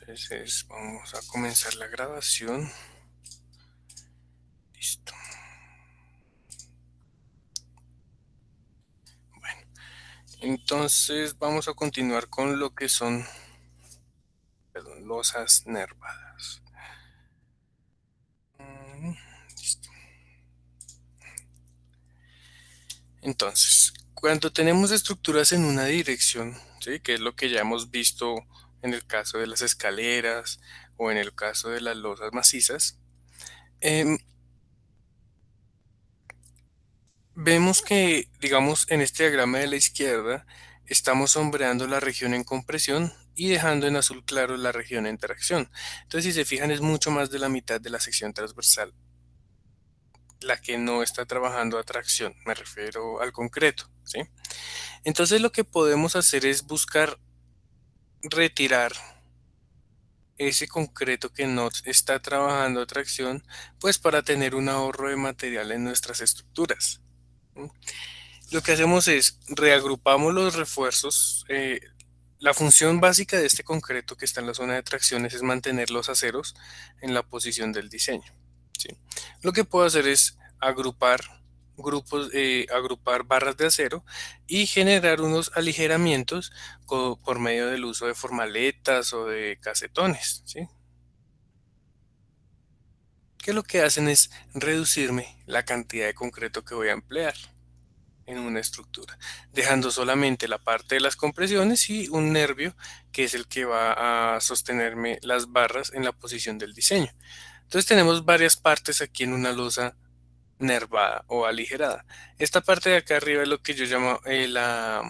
Entonces vamos a comenzar la grabación. Listo. Bueno, entonces vamos a continuar con lo que son, perdón, losas nervadas. Listo. Entonces, cuando tenemos estructuras en una dirección, ¿sí? Que es lo que ya hemos visto en el caso de las escaleras o en el caso de las losas macizas, em, vemos que, digamos, en este diagrama de la izquierda, estamos sombreando la región en compresión y dejando en azul claro la región en tracción. Entonces, si se fijan, es mucho más de la mitad de la sección transversal, la que no está trabajando a tracción, me refiero al concreto, ¿sí? Entonces, lo que podemos hacer es buscar retirar ese concreto que no está trabajando a tracción, pues para tener un ahorro de material en nuestras estructuras. ¿Sí? Lo que hacemos es reagrupamos los refuerzos. La función básica de este concreto que está en la zona de tracciones es mantener los aceros en la posición del diseño. ¿Sí? Lo que puedo hacer es agrupar agrupar barras de acero y generar unos aligeramientos por medio del uso de formaletas o de casetones. ¿Sí? Que lo que hacen es reducirme la cantidad de concreto que voy a emplear en una estructura, dejando solamente la parte de las compresiones y un nervio que es el que va a sostenerme las barras en la posición del diseño. Entonces tenemos varias partes aquí en una losa nervada o aligerada. Esta parte de acá arriba es lo que yo llamo la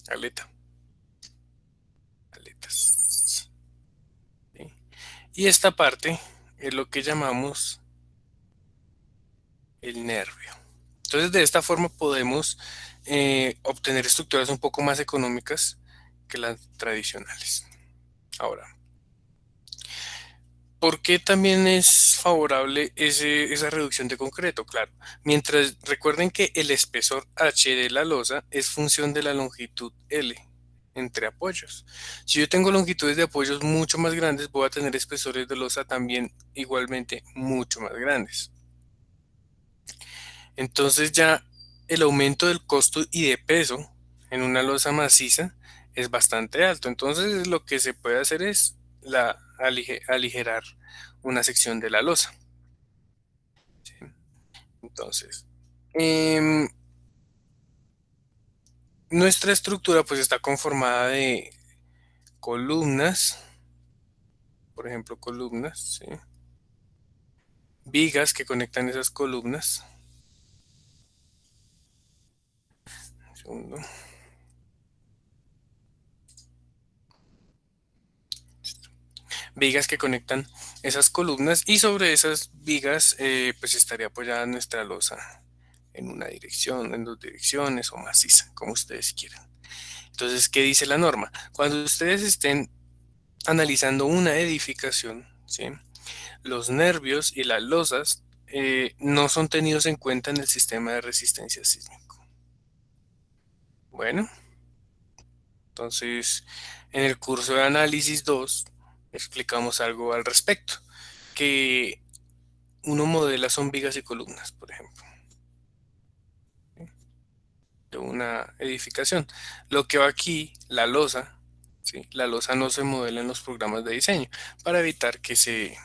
aleta, aletas. ¿Sí? Y esta parte es lo que llamamos el nervio. Entonces, de esta forma podemos obtener estructuras un poco más económicas que las tradicionales. Ahora, ¿por qué también es favorable esa reducción de concreto? Claro, mientras recuerden que el espesor H de la losa es función de la longitud L entre apoyos. Si yo tengo longitudes de apoyos mucho más grandes, voy a tener espesores de losa también igualmente mucho más grandes. Entonces ya el aumento del costo y de peso en una losa maciza es bastante alto. Entonces lo que se puede hacer es aligerar una sección de la losa. ¿Sí? Entonces, em, nuestra estructura pues está conformada de columnas, por ejemplo, columnas, ¿sí? Vigas que conectan esas columnas. Un segundo. Vigas que conectan esas columnas y sobre esas vigas pues estaría apoyada nuestra losa en una dirección, en dos direcciones o maciza, como ustedes quieran. Entonces, ¿qué dice la norma? Cuando ustedes estén analizando una edificación, ¿sí? Los nervios y las losas no son tenidos en cuenta en el sistema de resistencia sísmico. Bueno, entonces en el curso de análisis 2 explicamos algo al respecto, que uno modela son vigas y columnas, por ejemplo, de una edificación. Lo que va aquí, la losa, ¿sí? La losa no se modela en los programas de diseño para evitar que se,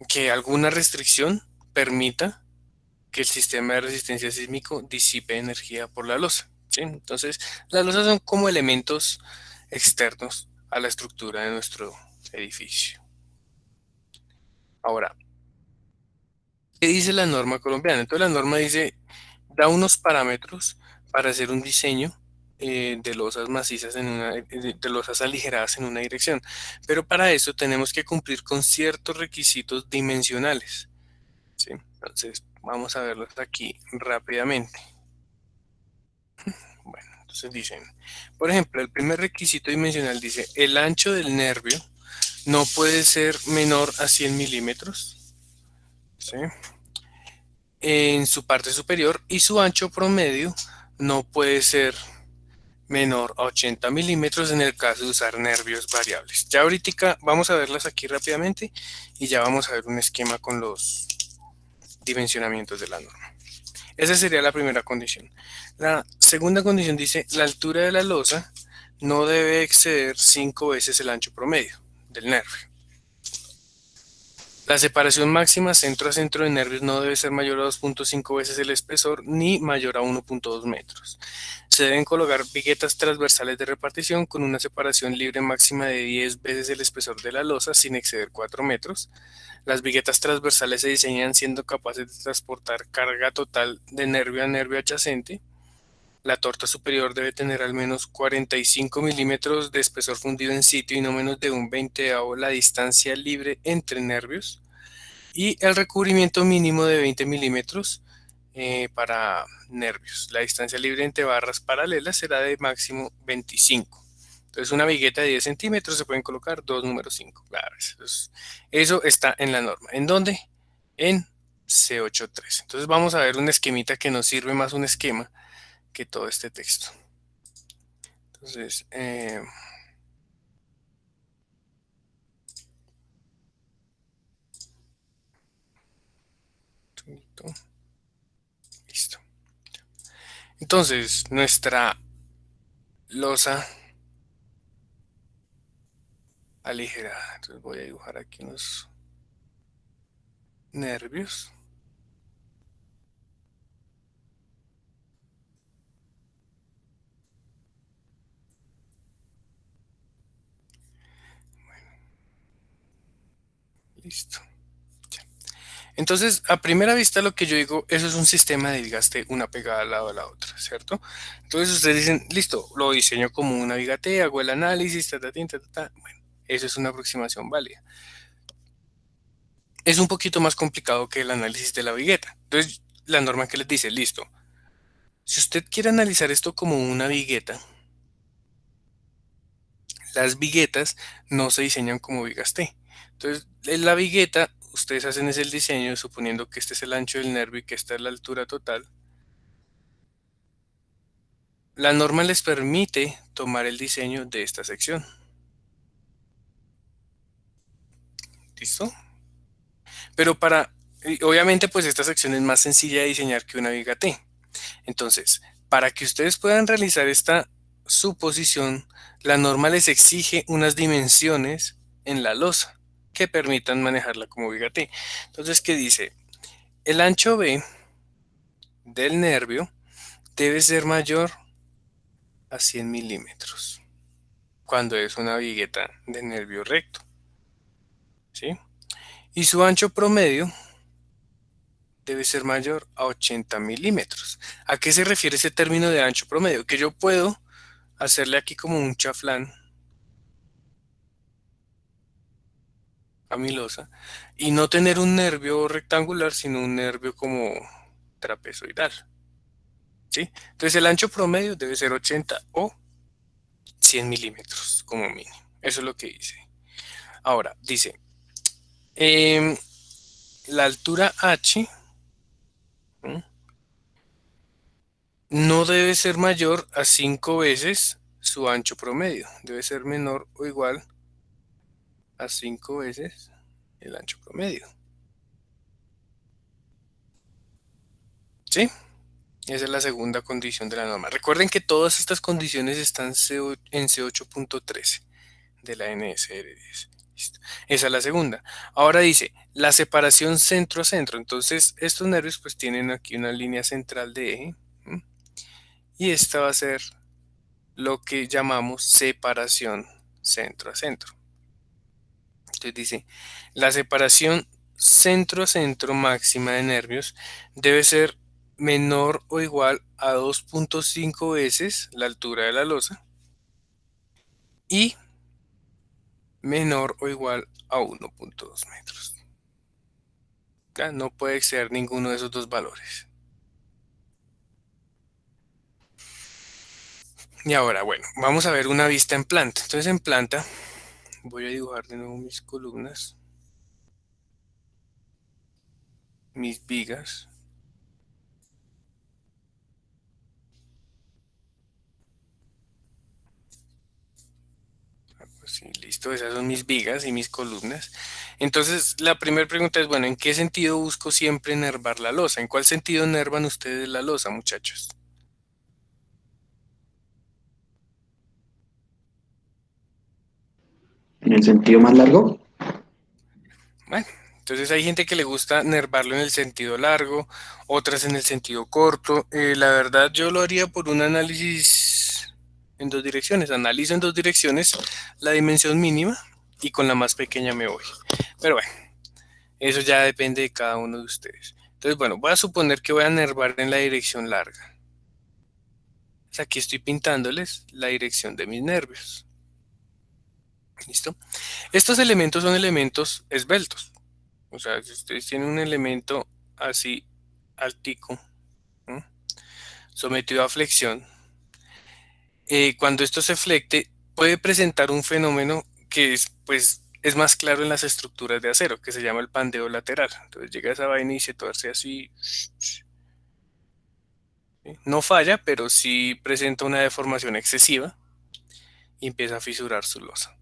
que alguna restricción permita que el sistema de resistencia sísmico disipe energía por la losa, ¿sí? Entonces, las losas son como elementos externos a la estructura de nuestro edificio. Ahora, ¿qué dice la norma colombiana? Entonces la norma dice, da unos parámetros para hacer un diseño de losas macizas de losas aligeradas en una dirección. Pero para eso tenemos que cumplir con ciertos requisitos dimensionales, ¿sí? Entonces vamos a verlos aquí rápidamente. Bueno, entonces dicen, por ejemplo, el primer requisito dimensional dice, el ancho del nervio no puede ser menor a 100 milímetros, ¿sí? En su parte superior y su ancho promedio no puede ser menor a 80 milímetros en el caso de usar nervios variables. Ya ahorita vamos a verlas aquí rápidamente y ya vamos a ver un esquema con los dimensionamientos de la norma. Esa sería la primera condición. La segunda condición dice, la altura de la losa no debe exceder 5 veces el ancho promedio del nervio. La separación máxima centro a centro de nervios no debe ser mayor a 2.5 veces el espesor ni mayor a 1.2 metros. Se deben colocar viguetas transversales de repartición con una separación libre máxima de 10 veces el espesor de la losa sin exceder 4 metros. Las viguetas transversales se diseñan siendo capaces de transportar carga total de nervio a nervio adyacente. La torta superior debe tener al menos 45 milímetros de espesor fundido en sitio y no menos de un veinteavo la distancia libre entre nervios. Y el recubrimiento mínimo de 20 milímetros para nervios. La distancia libre entre barras paralelas será de máximo 25. Entonces, una vigueta de 10 centímetros se pueden colocar dos números 5. Claro, eso está en la norma. ¿En dónde? En C83. Entonces, vamos a ver un esquemita que nos sirve más un esquema que todo este texto. Entonces, listo. Entonces, nuestra losa aligerada. Entonces, voy a dibujar aquí unos nervios. Listo. Entonces, a primera vista, lo que yo digo, eso es un sistema de desgaste una pegada al lado de la otra, ¿cierto? Entonces, ustedes dicen, listo, lo diseño como una viga T, hago el análisis, ta, ta, tin, ta, ta, ta. Bueno, eso es una aproximación válida. Es un poquito más complicado que el análisis de la vigueta. Entonces, la norma que les dice, listo, si usted quiere analizar esto como una vigueta, las viguetas no se diseñan como vigas T. Entonces, en la vigueta, ustedes hacen ese diseño suponiendo que este es el ancho del nervio y que esta es la altura total. La norma les permite tomar el diseño de esta sección. ¿Listo? Pero obviamente, pues esta sección es más sencilla de diseñar que una viga T. Entonces, para que ustedes puedan realizar esta suposición, la norma les exige unas dimensiones en la losa que permitan manejarla como viga T. Entonces, ¿qué dice? El ancho B del nervio debe ser mayor a 100 milímetros cuando es una vigueta de nervio recto, ¿sí? Y su ancho promedio debe ser mayor a 80 milímetros. ¿A qué se refiere ese término de ancho promedio? Que yo puedo hacerle aquí como un chaflán a mi losa y no tener un nervio rectangular, sino un nervio como trapezoidal, ¿sí? Entonces el ancho promedio debe ser 80 o 100 milímetros como mínimo. Eso es lo que dice. Ahora, dice, em, la altura H, ¿m? No debe ser mayor a 5 veces su ancho promedio. Debe ser menor o igual a 5 veces el ancho promedio. ¿Sí? Esa es la segunda condición de la norma. Recuerden que todas estas condiciones están en C8.13 de la NSR10. Listo. Esa es la segunda. Ahora dice, la separación centro a centro. Entonces, estos nervios pues tienen aquí una línea central de eje. ¿M? Y esta va a ser lo que llamamos separación centro a centro. Entonces dice, la separación centro a centro máxima de nervios debe ser menor o igual a 2.5 veces la altura de la losa y menor o igual a 1.2 metros. ¿Ya? No puede exceder ninguno de esos dos valores. Y ahora, bueno, vamos a ver una vista en planta. Entonces en planta voy a dibujar de nuevo mis columnas, mis vigas. Sí, listo, esas son mis vigas y mis columnas. Entonces, la primera pregunta es, bueno, ¿en qué sentido busco siempre enervar la losa? ¿En cuál sentido enervan ustedes la losa, muchachos? En el sentido más largo, Bueno, entonces hay gente que le gusta nervarlo en el sentido largo, otras en el sentido corto. La verdad, yo lo haría por un análisis en dos direcciones. Analizo en dos direcciones la dimensión mínima y con la más pequeña me voy. Pero bueno, eso ya depende de cada uno de ustedes. Entonces, bueno, voy a suponer que voy a nervar en la dirección larga. Pues aquí estoy pintándoles la dirección de mis nervios. ¿Listo? Estos elementos son elementos esbeltos. O sea, si ustedes tienen un elemento así altico, ¿no?, sometido a flexión, cuando esto se flecte, puede presentar un fenómeno que es, pues, es más claro en las estructuras de acero, que se llama el pandeo lateral. Entonces llega esa vaina y se torce así. ¿Sí? No falla, pero sí presenta una deformación excesiva y empieza a fisurar su losa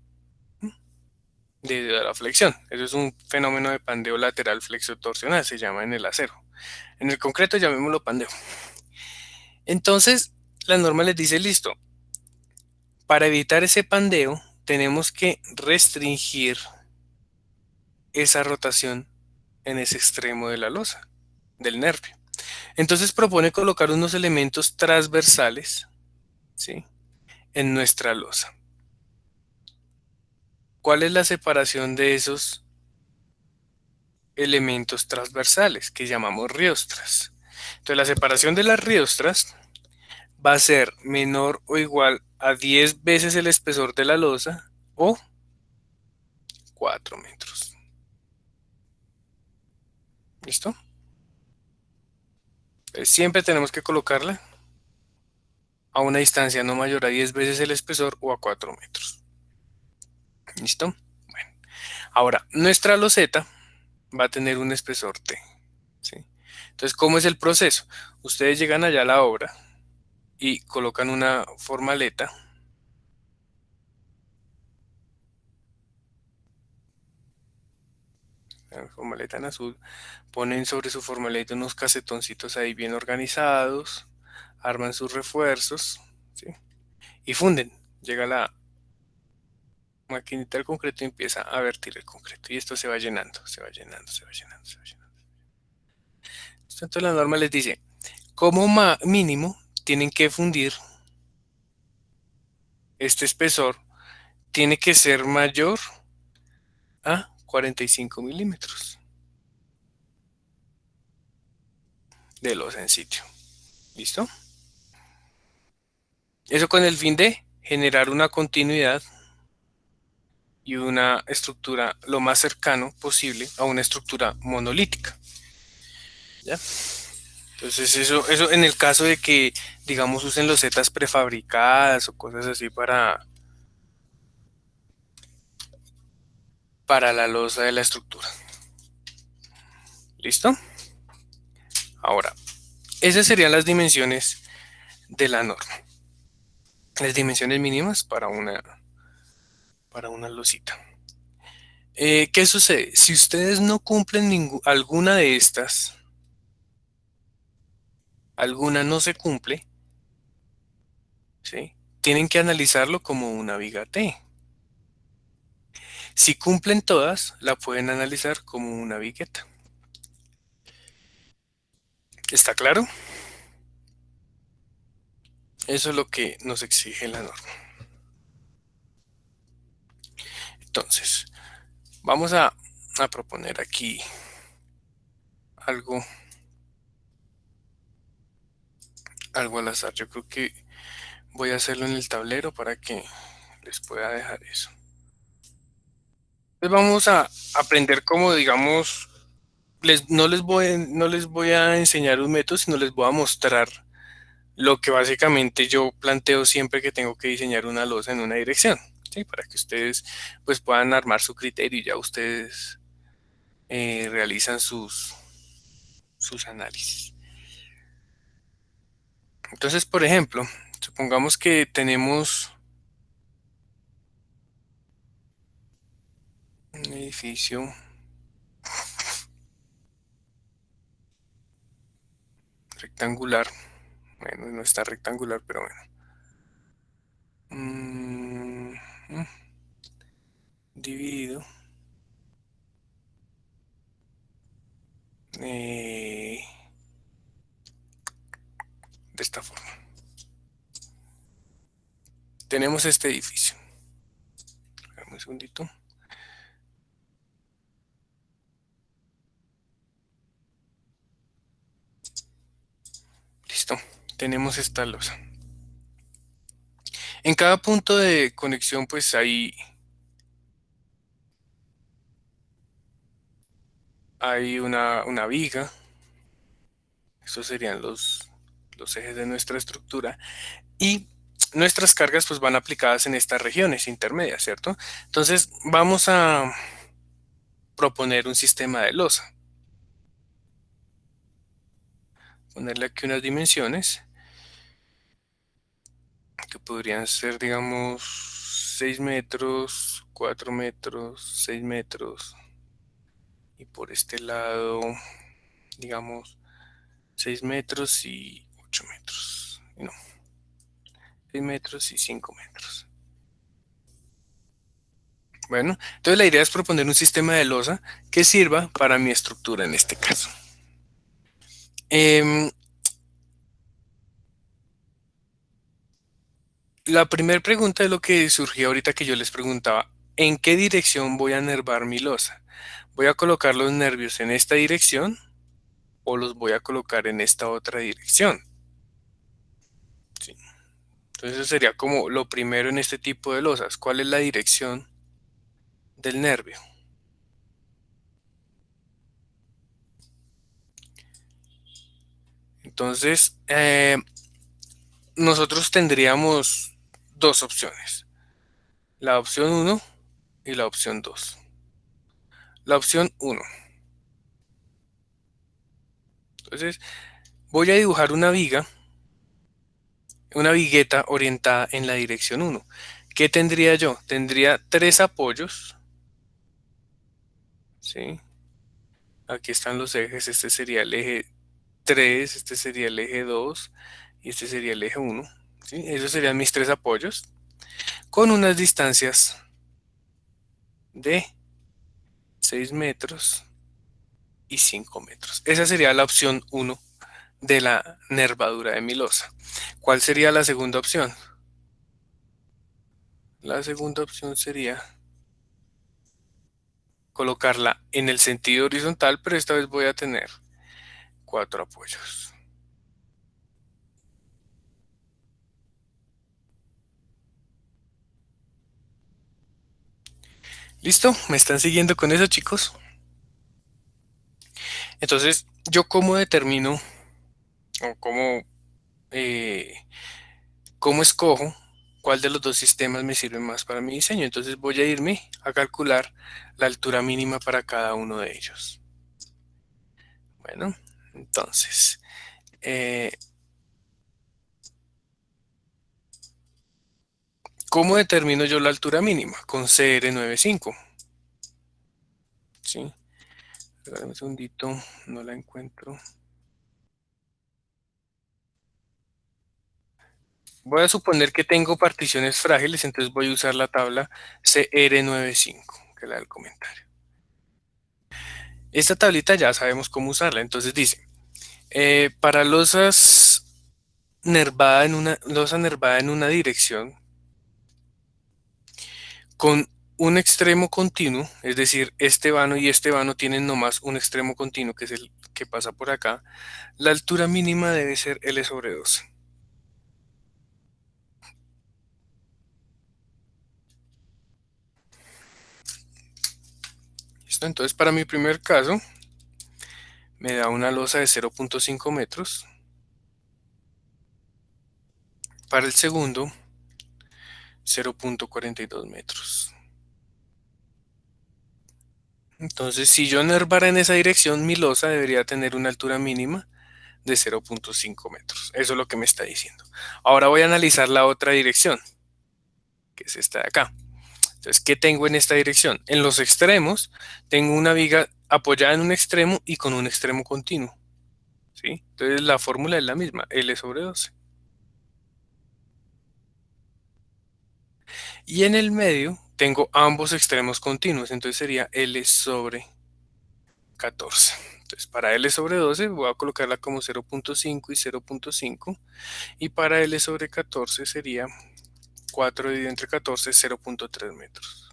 debido a la flexión. Eso es un fenómeno de pandeo lateral flexo-torsional, se llama en el acero. En el concreto llamémoslo pandeo. Entonces, la norma les dice, listo, para evitar ese pandeo tenemos que restringir esa rotación en ese extremo de la losa, del nervio. Entonces propone colocar unos elementos transversales, ¿sí?, en nuestra losa. ¿Cuál es la separación de esos elementos transversales que llamamos riostras? Entonces la separación de las riostras va a ser menor o igual a 10 veces el espesor de la losa o 4 metros. ¿Listo? Entonces, siempre tenemos que colocarla a una distancia no mayor a 10 veces el espesor o a 4 metros. ¿Listo? Bueno, ahora, nuestra loseta va a tener un espesor T. ¿Sí? Entonces, ¿cómo es el proceso? Ustedes llegan allá a la obra y colocan una formaleta, una formaleta en azul, ponen sobre su formaleta unos casetoncitos ahí bien organizados, arman sus refuerzos, ¿sí?, y funden. Llega la maquinita del concreto y empieza a vertir el concreto. Y esto se va llenando, se va llenando, se va llenando, se va llenando. Entonces la norma les dice, como mínimo tienen que fundir este espesor, tiene que ser mayor a 45 milímetros de losa en sitio. ¿Listo? Eso con el fin de generar una continuidad y una estructura lo más cercano posible a una estructura monolítica. ¿Ya? Entonces eso en el caso de que, digamos, usen losetas prefabricadas o cosas así para la losa de la estructura. ¿Listo? Ahora, esas serían las dimensiones de la norma. Las dimensiones mínimas para una losita. ¿Qué sucede? Si ustedes no cumplen alguna de estas, alguna no se cumple, ¿sí?, tienen que analizarlo como una viga T. Si cumplen todas, la pueden analizar como una vigueta. ¿Está claro? Eso es lo que nos exige la norma. Entonces, vamos a proponer aquí algo, algo al azar. Yo creo que voy a hacerlo en el tablero para que les pueda dejar eso. Entonces vamos a aprender cómo, digamos, no les voy a enseñar un método, sino les voy a mostrar lo que básicamente yo planteo siempre que tengo que diseñar una losa en una dirección, ¿sí?, para que ustedes pues puedan armar su criterio y ya ustedes realizan sus análisis. Entonces, por ejemplo, supongamos que tenemos Un edificio rectangular. Bueno, no está rectangular, pero bueno. Mm, Dividido eh, de esta forma. Tenemos este edificio. Dame un segundito. Listo. Tenemos esta losa. En cada punto de conexión, pues hay una viga. Estos serían los ejes de nuestra estructura. Y nuestras cargas pues van aplicadas en estas regiones intermedias, ¿cierto? Entonces vamos a proponer un sistema de losa. Ponerle aquí unas dimensiones que podrían ser, digamos, 6 metros, 4 metros, 6 metros. Y por este lado, digamos, 6 metros y 8 metros. No, 6 metros y 5 metros. Bueno, entonces la idea es proponer un sistema de losa que sirva para mi estructura en este caso. Em, la primera pregunta es lo que surgió ahorita que yo les preguntaba, ¿en qué dirección voy a nervar mi losa? ¿Voy a colocar los nervios en esta dirección o los voy a colocar en esta otra dirección? Sí. Entonces eso sería como lo primero en este tipo de losas. ¿Cuál es la dirección del nervio? Entonces, nosotros tendríamos dos opciones, la opción uno y la opción 2. La opción uno. Entonces, voy a dibujar una vigueta orientada en la dirección uno. ¿Qué tendría yo? Tendría tres apoyos, ¿sí? Aquí están los ejes, este sería el eje 3, este sería el eje 2 y este sería el eje uno, ¿sí? Esos serían mis tres apoyos, con unas distancias de 6 metros y 5 metros. Esa sería la opción uno de la nervadura de mi losa. ¿Cuál sería la segunda opción? La segunda opción sería colocarla en el sentido horizontal, pero esta vez voy a tener cuatro apoyos. ¿Listo? ¿Me están siguiendo con eso, chicos? Entonces, ¿yo cómo determino o eh, cómo escojo cuál de los dos sistemas me sirve más para mi diseño? Entonces voy a irme a calcular la altura mínima para cada uno de ellos. Bueno, entonces, eh, ¿cómo determino yo la altura mínima? Con CR95. ¿Sí? Espérame un segundito, no la encuentro. Voy a suponer que tengo particiones frágiles, entonces voy a usar la tabla CR95, que es la del comentario. Esta tablita ya sabemos cómo usarla, entonces dice, para losa nervada en una dirección, con un extremo continuo, es decir, este vano y este vano tienen nomás un extremo continuo, que es el que pasa por acá, la altura mínima debe ser L sobre 2. ¿Listo? Entonces, para mi primer caso, me da una losa de 0.5 metros. Para el segundo, 0.42 metros. Entonces, si yo nervara en esa dirección, mi losa debería tener una altura mínima de 0.5 metros. Eso es lo que me está diciendo. Ahora voy a analizar la otra dirección, que es esta de acá. Entonces, ¿qué tengo en esta dirección? En los extremos tengo una viga apoyada en un extremo y con un extremo continuo, ¿sí? Entonces la fórmula es la misma, L sobre 12. Y en el medio tengo ambos extremos continuos, entonces sería L sobre 14. Entonces para L sobre 12 voy a colocarla como 0.5 y 0.5. Y para L sobre 14 sería 4 dividido entre 14, 0.3 metros.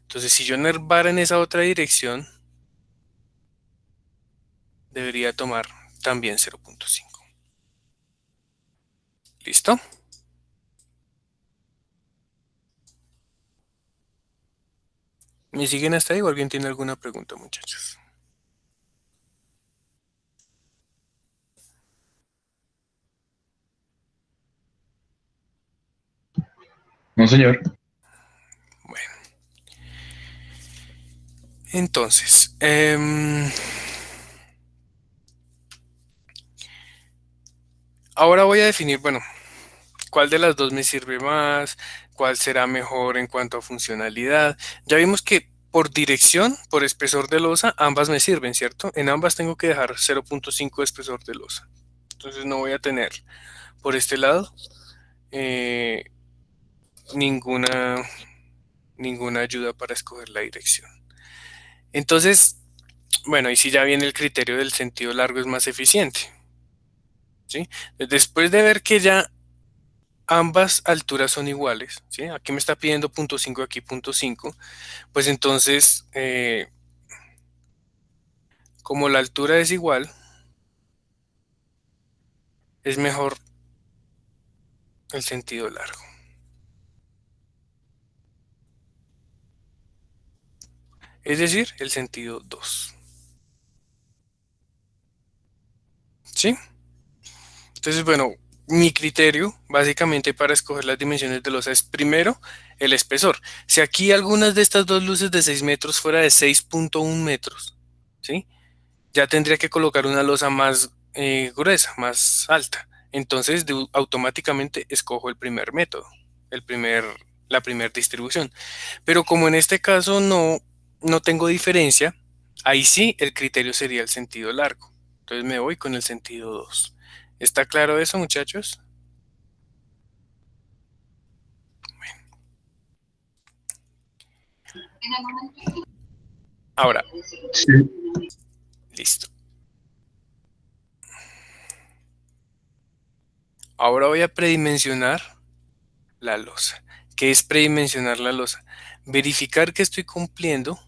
Entonces si yo nervara en esa otra dirección, debería tomar también 0.5. ¿Listo? ¿Me siguen hasta ahí o alguien tiene alguna pregunta, muchachos? No, señor. Bueno, entonces, ahora voy a definir, bueno, cuál de las dos me sirve más, cuál será mejor en cuanto a funcionalidad. Ya vimos que por dirección, por espesor de losa, ambas me sirven, ¿cierto? En ambas tengo que dejar 0.5 de espesor de losa. Entonces no voy a tener por este lado eh, ninguna, ninguna ayuda para escoger la dirección. Entonces, bueno, y si ya viene el criterio del sentido largo es más eficiente, ¿sí? Después de ver que ya ambas alturas son iguales, ¿sí? Aquí me está pidiendo punto 5, aquí punto 5, pues entonces, como la altura es igual, es mejor el sentido largo, es decir, el sentido 2, ¿sí? Entonces, bueno, mi criterio básicamente para escoger las dimensiones de losa es primero el espesor. Si aquí algunas de estas dos luces de 6 metros fuera de 6.1 metros, ¿sí? Ya tendría que colocar una losa más gruesa, más alta. Entonces, automáticamente escojo el primer método, el primer, la primera distribución. Pero como en este caso no tengo diferencia, ahí sí el criterio sería el sentido largo. Entonces me voy con el sentido 2. ¿Está claro eso, muchachos? Ahora, Sí. listo. Ahora voy a predimensionar la losa. ¿Qué es predimensionar la losa? Verificar que estoy cumpliendo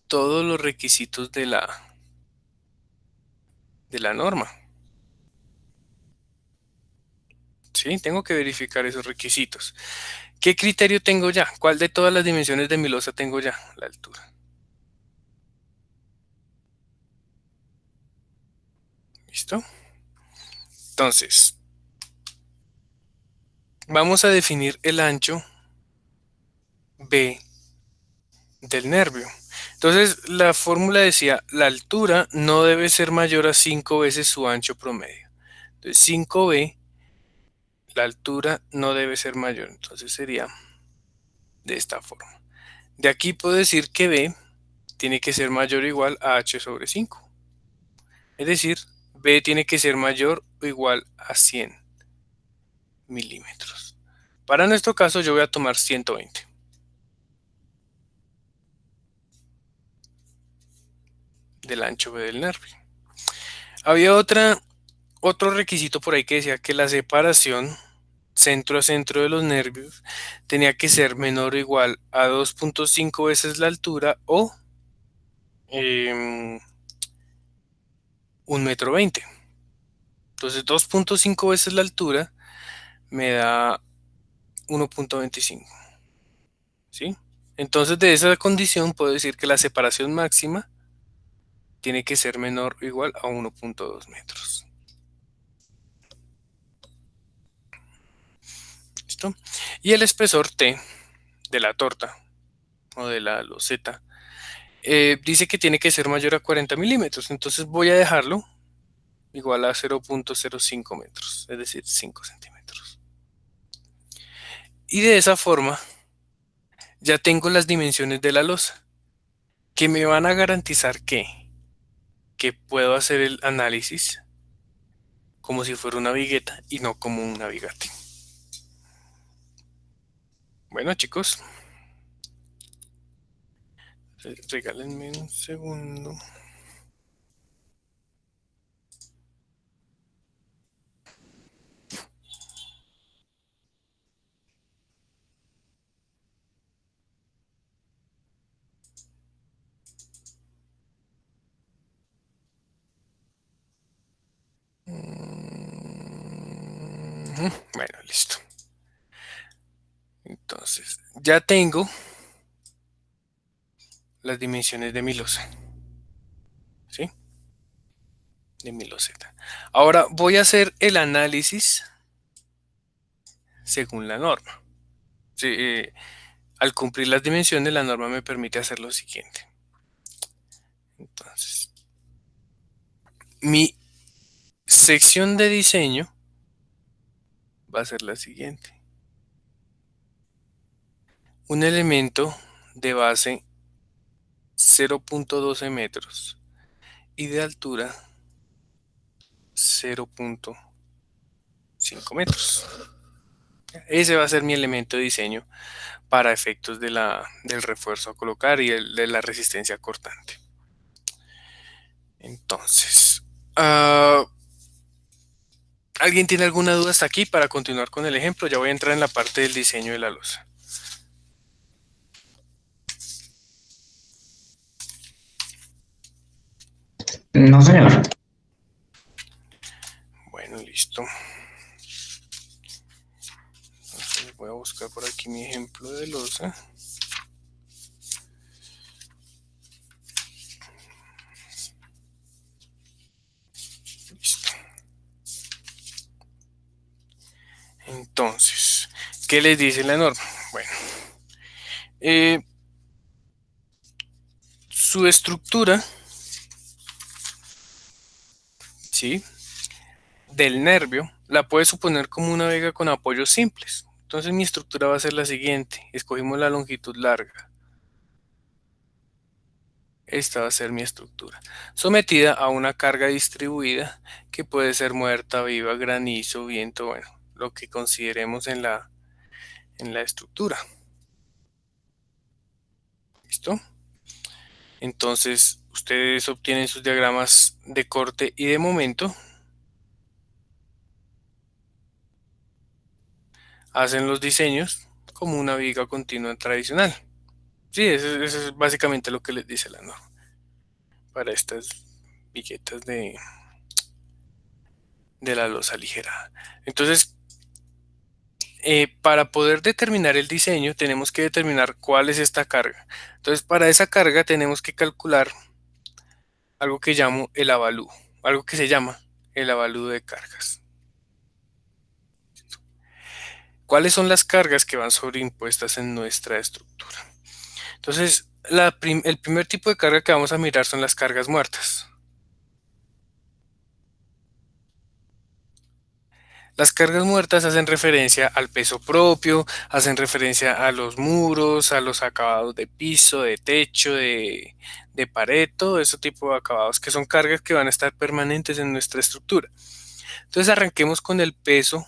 todos los requisitos de la norma. ¿Sí? Tengo que verificar esos requisitos. ¿Qué criterio tengo ya? ¿Cuál de todas las dimensiones de mi losa tengo ya? La altura. ¿Listo? Entonces, vamos a definir el ancho B del nervio. Entonces, la fórmula decía, la altura no debe ser mayor a 5 veces su ancho promedio. Entonces, 5B, la altura no debe ser mayor. Entonces, sería de esta forma. De aquí puedo decir que B tiene que ser mayor o igual a H sobre 5. Es decir, B tiene que ser mayor o igual a 100 milímetros. Para nuestro caso, yo voy a tomar 120 del ancho B del nervio. Había otro requisito por ahí que decía que la separación centro a centro de los nervios tenía que ser menor o igual a 2.5 veces la altura o 1,20 m. Entonces 2.5 veces la altura me da 1.25, ¿sí? Entonces de esa condición puedo decir que la separación máxima tiene que ser menor o igual a 1.2 metros. ¿Listo? Y el espesor T de la torta o de la loseta dice que tiene que ser mayor a 40 milímetros. Entonces voy a dejarlo igual a 0.05 metros, es decir, 5 centímetros. Y de esa forma ya tengo las dimensiones de la losa, que me van a garantizar que puedo hacer el análisis como si fuera una vigueta y no como un navigante. Bueno, chicos, regálenme un segundo. Bueno, listo. Entonces, ya tengo las dimensiones de mi losa, ¿sí? De mi loseta. Ahora voy a hacer el análisis según la norma. Sí, al cumplir las dimensiones, la norma me permite hacer lo siguiente. Entonces, mi sección de diseño va a ser la siguiente. Un elemento de base 0.12 metros y de altura 0.5 metros. Ese va a ser mi elemento de diseño para efectos del refuerzo a colocar y de la resistencia cortante. Entonces, ¿alguien tiene alguna duda hasta aquí para continuar con el ejemplo? Ya voy a entrar en la parte del diseño de la losa. No, señor. Bueno, listo. Entonces voy a buscar por aquí mi ejemplo de losa. Listo. Entonces, ¿qué les dice la norma? Bueno, su estructura, ¿sí? Del nervio la puede suponer como una viga con apoyos simples. Entonces mi estructura va a ser la siguiente. Escogimos la longitud larga. Esta va a ser mi estructura. Sometida a una carga distribuida que puede ser muerta, viva, granizo, viento, bueno, lo que consideremos en la estructura. ¿Listo? Entonces ustedes obtienen sus diagramas de corte y de momento. Hacen los diseños como una viga continua tradicional. Sí, eso es básicamente lo que les dice la norma para estas viguetas de la losa ligera. Entonces, para poder determinar el diseño, tenemos que determinar cuál es esta carga. Entonces, para esa carga tenemos que calcular algo que llamo el avalúo, algo que se llama el avalúo de cargas. ¿Cuáles son las cargas que van sobreimpuestas en nuestra estructura? Entonces, el primer tipo de carga que vamos a mirar son las cargas muertas. Las cargas muertas hacen referencia al peso propio, hacen referencia a los muros, a los acabados de piso, de techo, de pared, todo ese tipo de acabados que son cargas que van a estar permanentes en nuestra estructura. Entonces arranquemos con el peso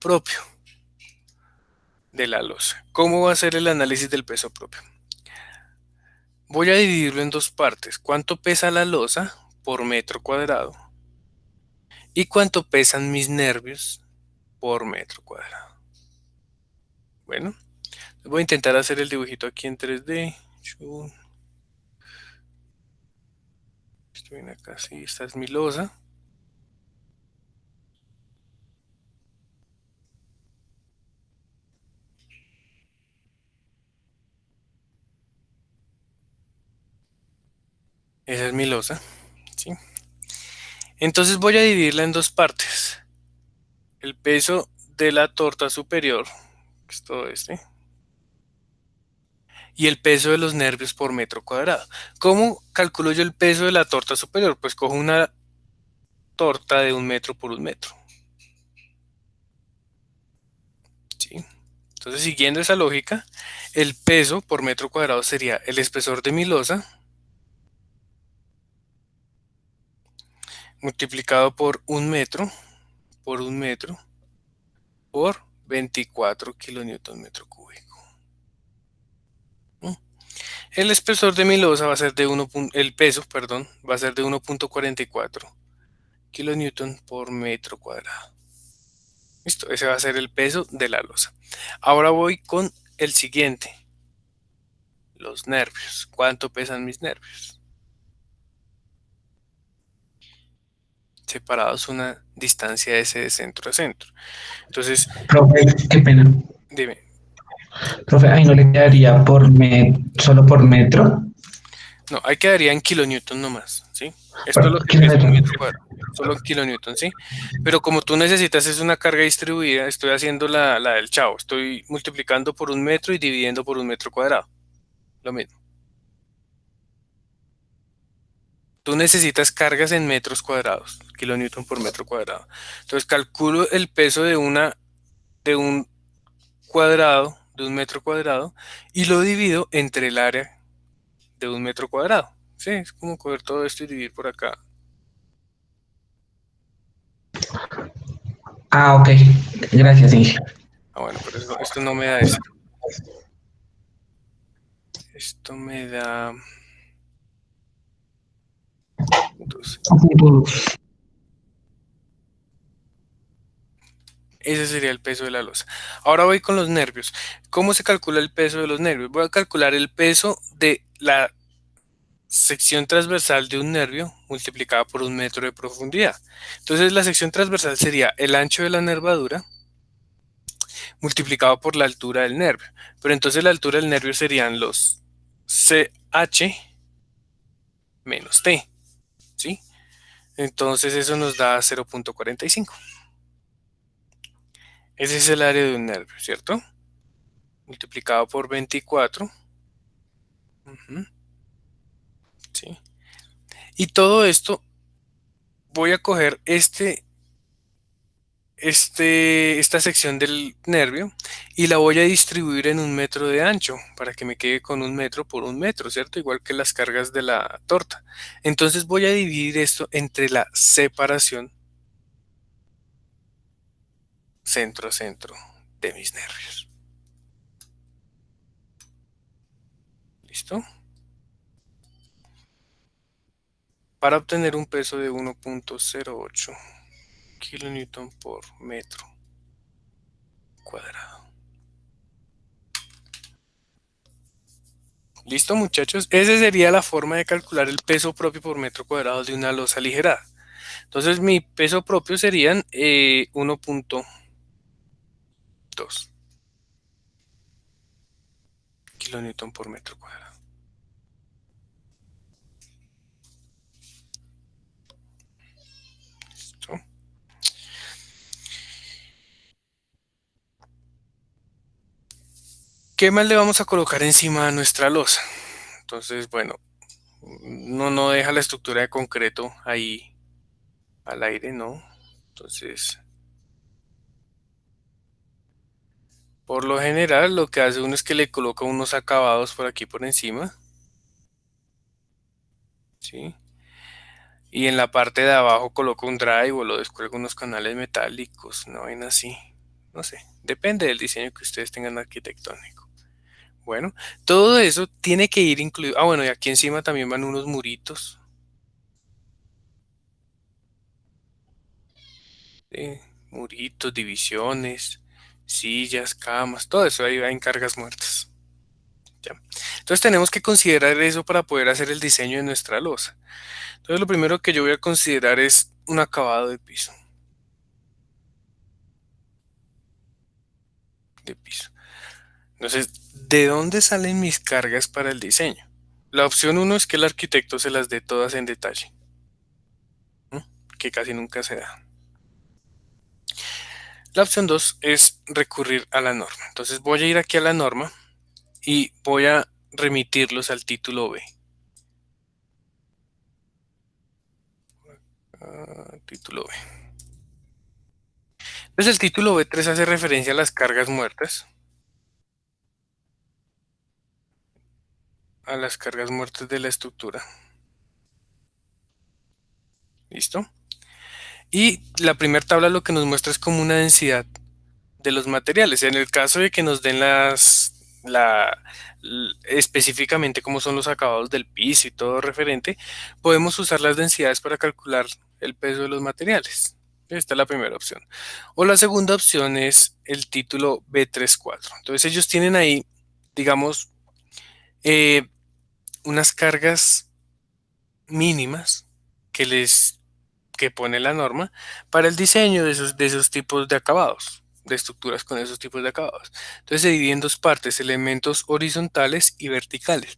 propio de la losa. ¿Cómo va a ser el análisis del peso propio? Voy a dividirlo en dos partes. ¿Cuánto pesa la losa por metro cuadrado? ¿Y cuánto pesan mis nervios por metro cuadrado? Bueno, voy a intentar hacer el dibujito aquí en 3D. Estoy bien acá, sí, esta es mi losa. Esa es mi losa, ¿sí? Entonces voy a dividirla en dos partes. El peso de la torta superior, que es todo este, y el peso de los nervios por metro cuadrado. ¿Cómo calculo yo el peso de la torta superior? Pues cojo una torta de 1 metro por 1 metro, ¿sí? Entonces, siguiendo esa lógica, el peso por metro cuadrado sería el espesor de mi losa multiplicado por un metro, por 24 kilonewton metro cúbico. ¿Mm? El espesor de mi losa va a ser de el peso, perdón, va a ser de 1.44 kilonewton por metro cuadrado. Listo, ese va a ser el peso de la losa. Ahora voy con el siguiente, los nervios. ¿Cuánto pesan mis nervios? Separados una distancia S de centro a centro. Entonces, Profe, qué pena. dime, Profe, ahí no le quedaría solo por metro, no, ahí quedaría en kilonewton nomás, ¿sí? Esto es lo por que pesa un kilómetro. metro cuadrado, solo en kilonewton, ¿sí? Pero como tú necesitas es una carga distribuida, estoy haciendo la del chavo, estoy multiplicando por un metro y dividiendo por un metro cuadrado, lo mismo. Tú necesitas cargas en metros cuadrados, kilonewton por metro cuadrado. Entonces calculo el peso de un cuadrado, de un metro cuadrado, y lo divido entre el área de un metro cuadrado. Sí, es como coger todo esto y dividir por acá. Ah, ok. Gracias, Inge. Ah, bueno, pero esto no me da esto. Esto me da 12. Ese sería el peso de la losa. Ahora voy con los nervios. ¿Cómo se calcula el peso de los nervios? Voy a calcular el peso de la sección transversal de un nervio multiplicada por un metro de profundidad. Entonces la sección transversal sería el ancho de la nervadura multiplicado por la altura del nervio. Pero entonces la altura del nervio serían los CH menos T, ¿sí? Entonces eso nos da 0.45. Ese es el área de un nervio, ¿cierto? Multiplicado por 24. Ujú, sí. Y todo esto voy a coger esta sección del nervio y la voy a distribuir en un metro de ancho para que me quede con un metro por un metro, ¿cierto? Igual que las cargas de la torta. Entonces voy a dividir esto entre la separación centro a centro de mis nervios. ¿Listo? Para obtener un peso de 1.08 kilonewton por metro cuadrado. ¿Listo, muchachos? Esa sería la forma de calcular el peso propio por metro cuadrado de una losa aligerada. Entonces, mi peso propio serían 1.2 kilonewton por metro cuadrado. ¿Listo? ¿Qué más le vamos a colocar encima a nuestra losa? Entonces, bueno, no deja la estructura de concreto ahí al aire, ¿no? Entonces, por lo general, lo que hace uno es que le coloca unos acabados por aquí por encima, ¿sí? Y en la parte de abajo coloca un drive o lo descuelga unos canales metálicos, una vaina así. No sé, depende del diseño que ustedes tengan arquitectónico. Bueno, todo eso tiene que ir incluido. Ah, bueno, y aquí encima también van unos muritos. ¿Sí? Muritos, divisiones, sillas, camas, todo eso ahí va en cargas muertas. ¿Ya? Entonces tenemos que considerar eso para poder hacer el diseño de nuestra losa. Entonces lo primero que yo voy a considerar es un acabado de piso. De piso. Entonces, ¿de dónde salen mis cargas para el diseño? La opción uno es que el arquitecto se las dé todas en detalle, ¿no? Que casi nunca se da. La opción 2 es recurrir a la norma. Entonces voy a ir aquí a la norma y voy a remitirlos al título B. Título B. Entonces el título B3 hace referencia a las cargas muertas. a las cargas muertas de la estructura. ¿Listo? Y la primera tabla lo que nos muestra es como una densidad de los materiales. En el caso de que nos den específicamente cómo son los acabados del piso y todo referente, podemos usar las densidades para calcular el peso de los materiales. Esta es la primera opción. O la segunda opción es el título B34. Entonces ellos tienen ahí, digamos, eh, unas cargas mínimas que pone la norma para el diseño de esos tipos de acabados, de estructuras con esos tipos de acabados. Entonces se divide en dos partes, elementos horizontales y verticales.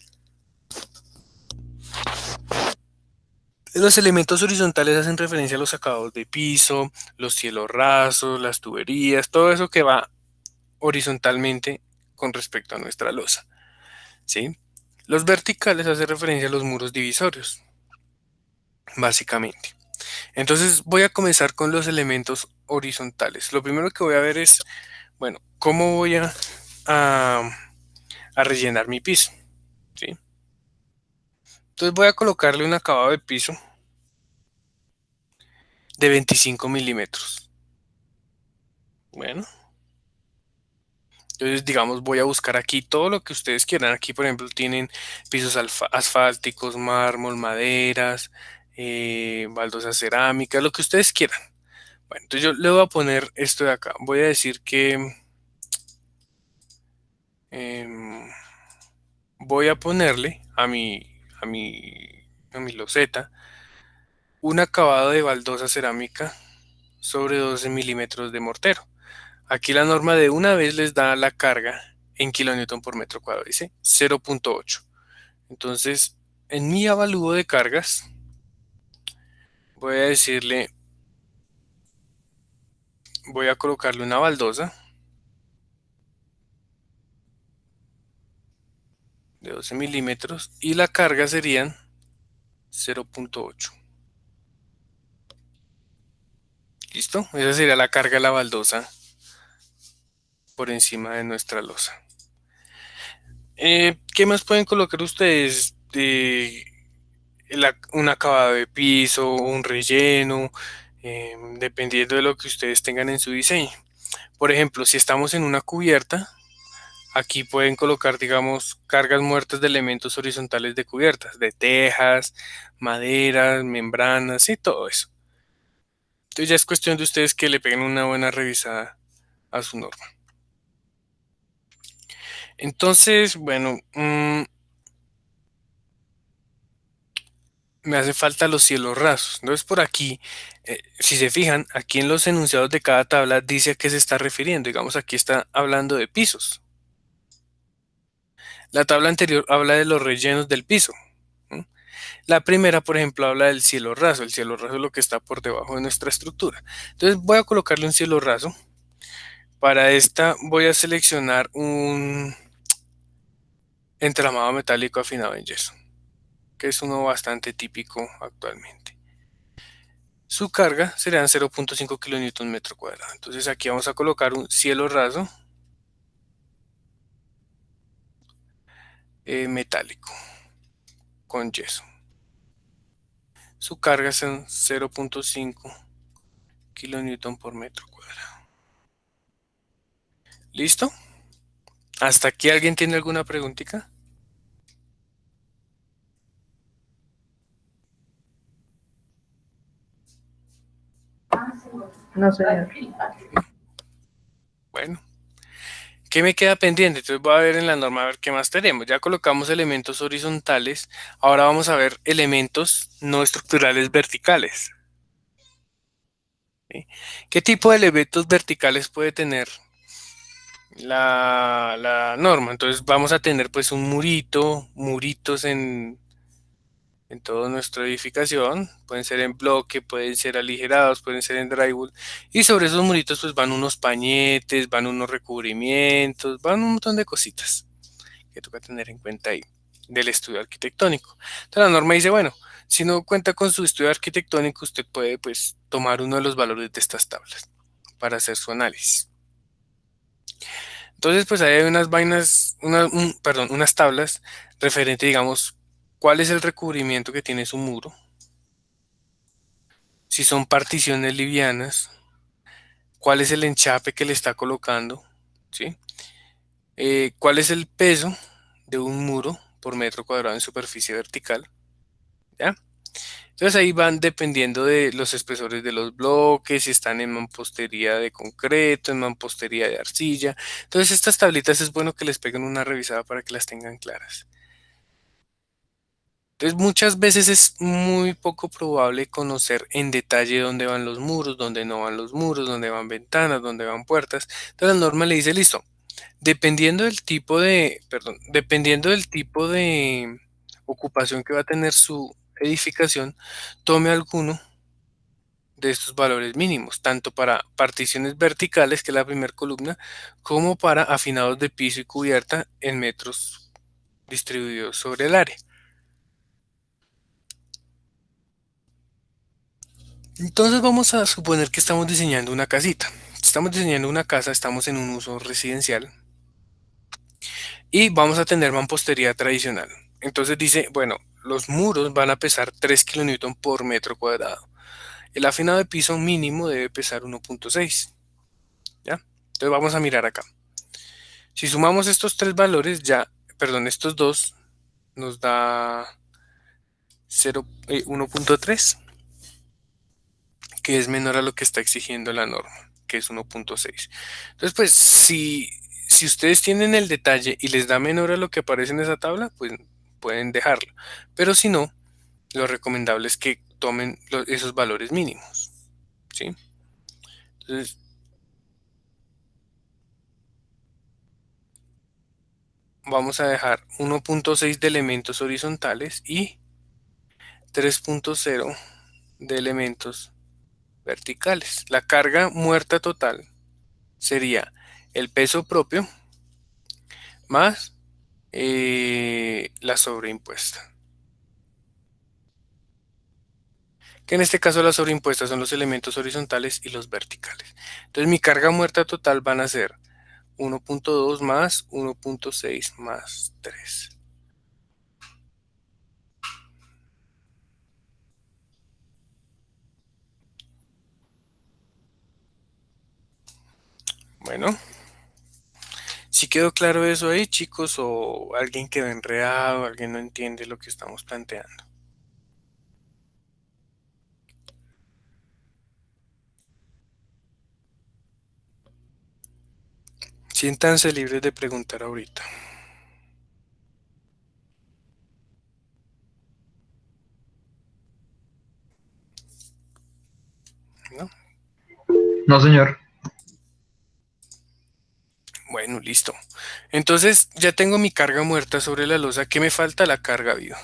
Los elementos horizontales hacen referencia a los acabados de piso, los cielos rasos, las tuberías, todo eso que va horizontalmente con respecto a nuestra losa, ¿sí? Los verticales hacen referencia a los muros divisorios, básicamente. Entonces voy a comenzar con los elementos horizontales. Lo primero que voy a ver es, bueno, cómo voy a, a rellenar mi piso, ¿sí? Entonces voy a colocarle un acabado de piso de 25 milímetros. Bueno, entonces digamos voy a buscar aquí todo lo que ustedes quieran. Aquí por ejemplo tienen pisos asfálticos, mármol, maderas, baldosas cerámicas, lo que ustedes quieran. Bueno, entonces yo le voy a poner esto de acá. Voy a decir que em, voy a ponerle a mi loseta un acabado de baldosa cerámica sobre 12 milímetros de mortero. Aquí la norma de una vez les da la carga en kilonewton por metro cuadrado, dice 0.8. Entonces, en mi avalúo de cargas, voy a decirle, voy a colocarle una baldosa de 12 milímetros y la carga serían 0.8. ¿Listo? Esa sería la carga de la baldosa por encima de nuestra losa. ¿Qué más pueden colocar ustedes? Un acabado de piso, un relleno, dependiendo de lo que ustedes tengan en su diseño. Por ejemplo, si estamos en una cubierta, aquí pueden colocar, digamos, cargas muertas de elementos horizontales de cubiertas, de tejas, maderas, membranas y todo eso. Entonces ya es cuestión de ustedes que le peguen una buena revisada a su norma. Entonces, bueno, me hace falta los cielos rasos. Entonces por aquí, si se fijan, aquí en los enunciados de cada tabla dice a qué se está refiriendo. Digamos, aquí está hablando de pisos. La tabla anterior habla de los rellenos del piso. ¿No? La primera, por ejemplo, habla del cielo raso. El cielo raso es lo que está por debajo de nuestra estructura. Entonces voy a colocarle un cielo raso. Para esta voy a seleccionar un entramado metálico afinado en yeso, que es uno bastante típico actualmente. Su carga serán 0.5 kilonewton metro cuadrado. Entonces aquí vamos a colocar un cielo raso metálico con yeso. Su carga son 0.5 kilonewton por metro cuadrado. ¿Listo? ¿Hasta aquí alguien tiene alguna preguntita? No, señor. Bueno, ¿qué me queda pendiente? Entonces voy a ver en la norma a ver qué más tenemos. Ya colocamos elementos horizontales. Ahora vamos a ver elementos no estructurales verticales. ¿Sí? ¿Qué tipo de elementos verticales puede tener la norma? Entonces vamos a tener pues un murito, muritos en toda nuestra edificación. Pueden ser en bloque, pueden ser aligerados, pueden ser en drywall. Y sobre esos muritos pues van unos pañetes, van unos recubrimientos, van un montón de cositas que toca tener en cuenta ahí del estudio arquitectónico. Entonces la norma dice, bueno, si no cuenta con su estudio arquitectónico, usted puede pues tomar uno de los valores de estas tablas para hacer su análisis. Entonces pues ahí hay unas vainas unas tablas referente, digamos, cuál es el recubrimiento que tiene su muro, si son particiones livianas, cuál es el enchape que le está colocando, ¿sí? Cuál es el peso de un muro por metro cuadrado en superficie vertical, ¿ya? Entonces ahí van dependiendo de los espesores de los bloques, si están en mampostería de concreto, en mampostería de arcilla. Entonces estas tablitas es bueno que les peguen una revisada para que las tengan claras. Entonces muchas veces es muy poco probable conocer en detalle dónde van los muros, dónde no van los muros, dónde van ventanas, dónde van puertas. Entonces la norma le dice, listo, dependiendo del tipo de ocupación que va a tener su edificación, tome alguno de estos valores mínimos, tanto para particiones verticales, que es la primera columna, como para afinados de piso y cubierta en metros distribuidos sobre el área. Entonces vamos a suponer que estamos diseñando una casita. Estamos diseñando una casa, estamos en un uso residencial y vamos a tener mampostería tradicional. Entonces dice, bueno, los muros van a pesar 3 kN por metro cuadrado. El afinado de piso mínimo debe pesar 1.6. ¿Ya? Entonces vamos a mirar acá. Si sumamos estos tres valores, estos dos, nos da 1.3, que es menor a lo que está exigiendo la norma, que es 1.6. Entonces, pues, si ustedes tienen el detalle y les da menor a lo que aparece en esa tabla, pues pueden dejarlo. Pero si no, lo recomendable es que tomen esos valores mínimos, ¿sí? Entonces, vamos a dejar 1.6 de elementos horizontales y 3.0 de elementos verticales. La carga muerta total sería el peso propio más la sobreimpuesta. Que en este caso la sobreimpuesta son los elementos horizontales y los verticales. Entonces mi carga muerta total van a ser 1.2 más 1.6 más 3. Bueno, si quedó claro eso ahí, chicos, o alguien quedó enredado, alguien no entiende lo que estamos planteando. Siéntanse libres de preguntar ahorita, ¿no? No, señor. Bueno, listo. Entonces ya tengo mi carga muerta sobre la losa. ¿Qué me falta? La carga viva.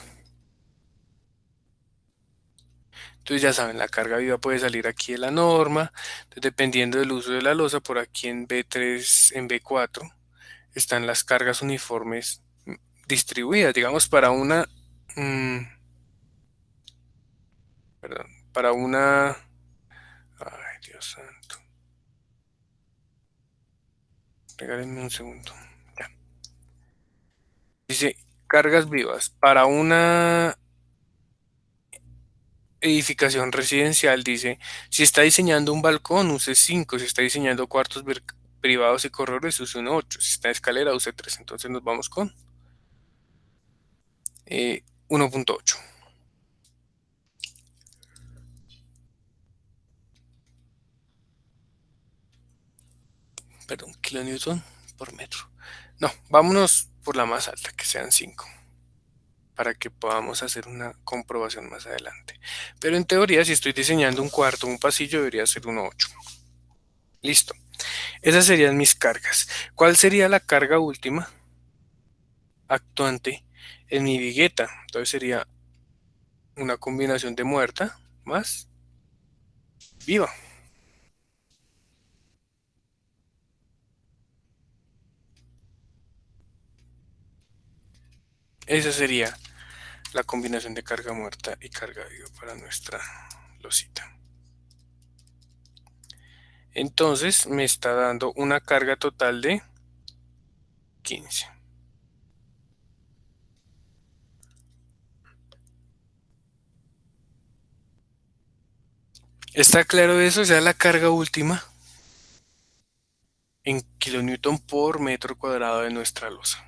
Entonces ya saben, la carga viva puede salir aquí de la norma. Entonces, dependiendo del uso de la losa, por aquí en B3, en B4, están las cargas uniformes distribuidas. Digamos, mm, perdón, para una, ay Dios santo, regálenme un segundo. Ya. Dice, cargas vivas. Para una edificación residencial, dice, si está diseñando un balcón, use 5, si está diseñando cuartos privados y corredores, use un 8, si está en escalera, use 3. Entonces nos vamos con 1.8, perdón, kilonewton por metro. No, vámonos por la más alta, que sean 5, para que podamos hacer una comprobación más adelante. Pero en teoría, si estoy diseñando un cuarto, un pasillo, debería ser 1.8. Listo. Esas serían mis cargas. ¿Cuál sería la carga última actuante en mi vigueta? Entonces sería una combinación de muerta más viva. Esa sería la combinación de carga muerta y carga viva para nuestra losita. Entonces me está dando una carga total de 15. ¿Está claro eso? O sea, la carga última en kilonewton por metro cuadrado de nuestra losa.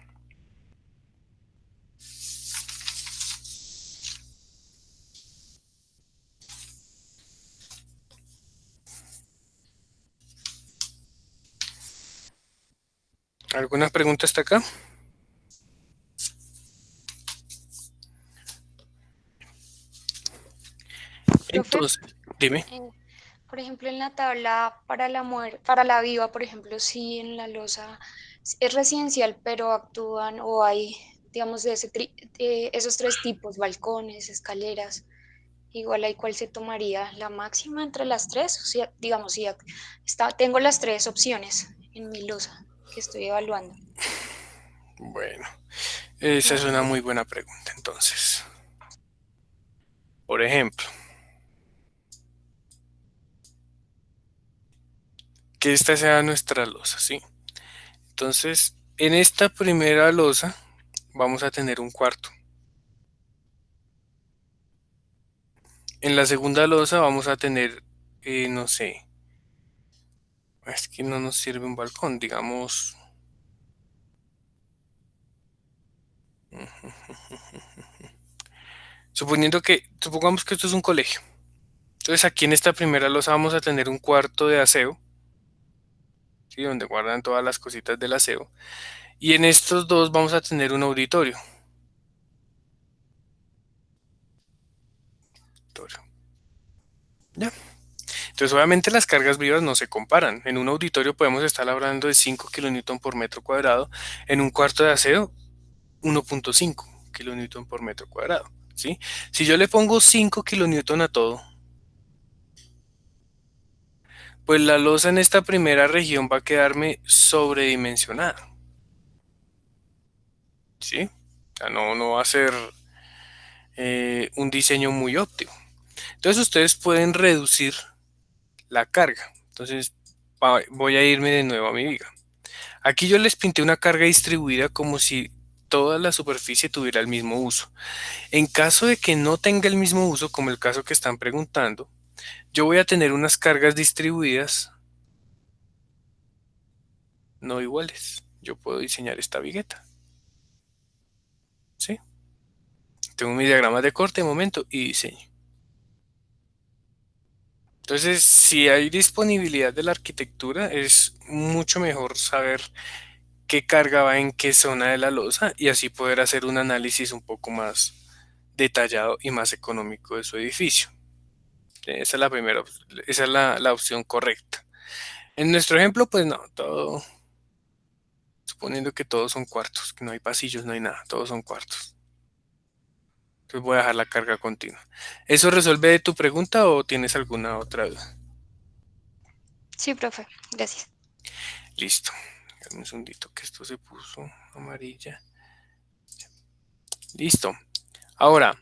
¿Alguna pregunta hasta acá? Profe, Entonces, dime. eh, por ejemplo, en la tabla para para la viva, por ejemplo, si en la losa es residencial, pero actúan o hay, digamos, de esos tres tipos, balcones, escaleras, igual ahí cuál se tomaría la máxima entre las tres, o sea, digamos, si tengo las tres opciones en mi losa que estoy evaluando. Bueno, esa es una Gracias. muy buena pregunta. Entonces, por ejemplo, que esta sea nuestra losa, ¿sí? Entonces, en esta primera losa vamos a tener un cuarto. En la segunda losa vamos a tener, no sé, es que no nos sirve un balcón, digamos, supongamos que esto es un colegio. Entonces aquí en esta primera losa vamos a tener un cuarto de aseo, ¿sí? Donde guardan todas las cositas del aseo. Y en estos dos vamos a tener un auditorio. ¿Ya? Entonces obviamente las cargas vivas no se comparan. En un auditorio podemos estar hablando de 5 kilonewton por metro cuadrado. En un cuarto de aseo 1.5 kilonewton por metro cuadrado, ¿sí? Si yo le pongo 5 kilonewton a todo, pues la losa en esta primera región va a quedarme sobredimensionada, ¿sí? O sea, no va a ser un diseño muy óptimo. Entonces ustedes pueden reducir la carga. Entonces voy a irme de nuevo a mi viga. Aquí yo les pinté una carga distribuida como si toda la superficie tuviera el mismo uso. En caso de que no tenga el mismo uso, como el caso que están preguntando, yo voy a tener unas cargas distribuidas no iguales. Yo puedo diseñar esta vigueta, ¿sí? Tengo mis diagramas de corte, momento y diseño. Entonces, si hay disponibilidad de la arquitectura, es mucho mejor saber qué carga va en qué zona de la losa y así poder hacer un análisis un poco más detallado y más económico de su edificio. Esa es la primera, esa es la opción correcta. En nuestro ejemplo, pues no, todo, suponiendo que todos son cuartos, que no hay pasillos, no hay nada, todos son cuartos. Entonces voy a dejar la carga continua. ¿Eso resuelve tu pregunta o tienes alguna otra duda? Sí, profe, gracias. Listo. Dame un segundito que esto se puso amarilla. Listo. Ahora,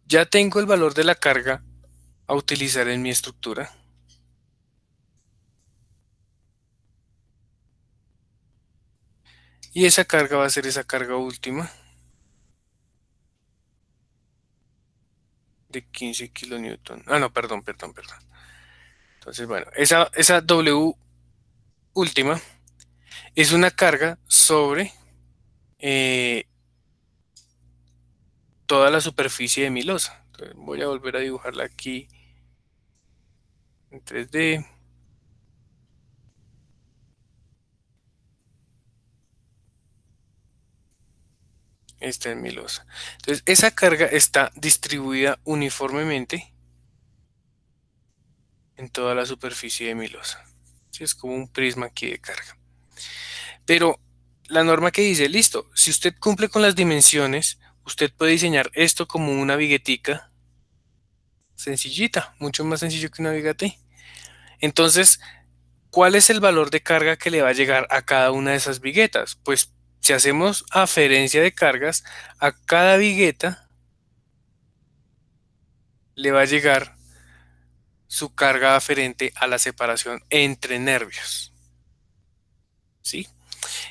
ya tengo el valor de la carga a utilizar en mi estructura. Y esa carga va a ser esa carga última de 15 kilonewton. Ah, no, perdón. Entonces, bueno, esa W última es una carga sobre eh, toda la superficie de mi losa. Entonces, voy a volver a dibujarla aquí en 3D. Esta es mi losa. Entonces, esa carga está distribuida uniformemente en toda la superficie de mi losa. Sí, es como un prisma aquí de carga. Pero la norma que dice, listo, si usted cumple con las dimensiones, usted puede diseñar esto como una viguetica sencillita, mucho más sencillo que una viga-T. Entonces, ¿cuál es el valor de carga que le va a llegar a cada una de esas viguetas? Pues si hacemos aferencia de cargas, a cada vigueta le va a llegar su carga aferente a la separación entre nervios. ¿Sí?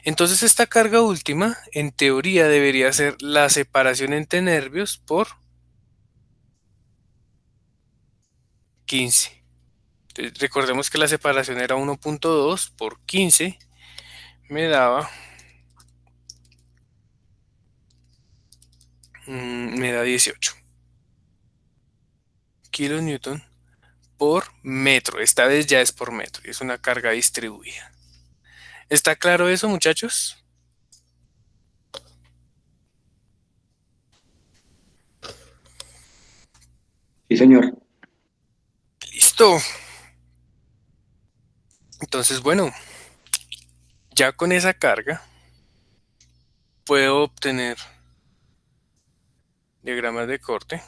Entonces esta carga última, en teoría, debería ser la separación entre nervios por 15. Entonces, recordemos que la separación era 1.2 por 15, me daba, me da 18 kilonewton por metro. Esta vez ya es por metro, y es una carga distribuida. ¿Está claro eso, muchachos? Sí, señor. Listo. Entonces, bueno, ya con esa carga puedo obtener diagramas de corte,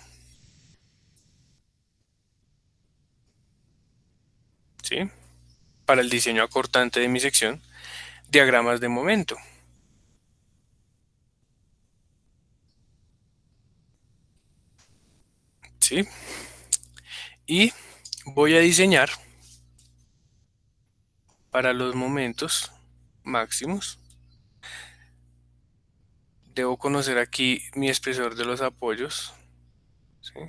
¿sí? Para el diseño acortante de mi sección, diagramas de momento, ¿sí? Y voy a diseñar para los momentos máximos. Debo conocer aquí mi espesor de los apoyos, ¿sí?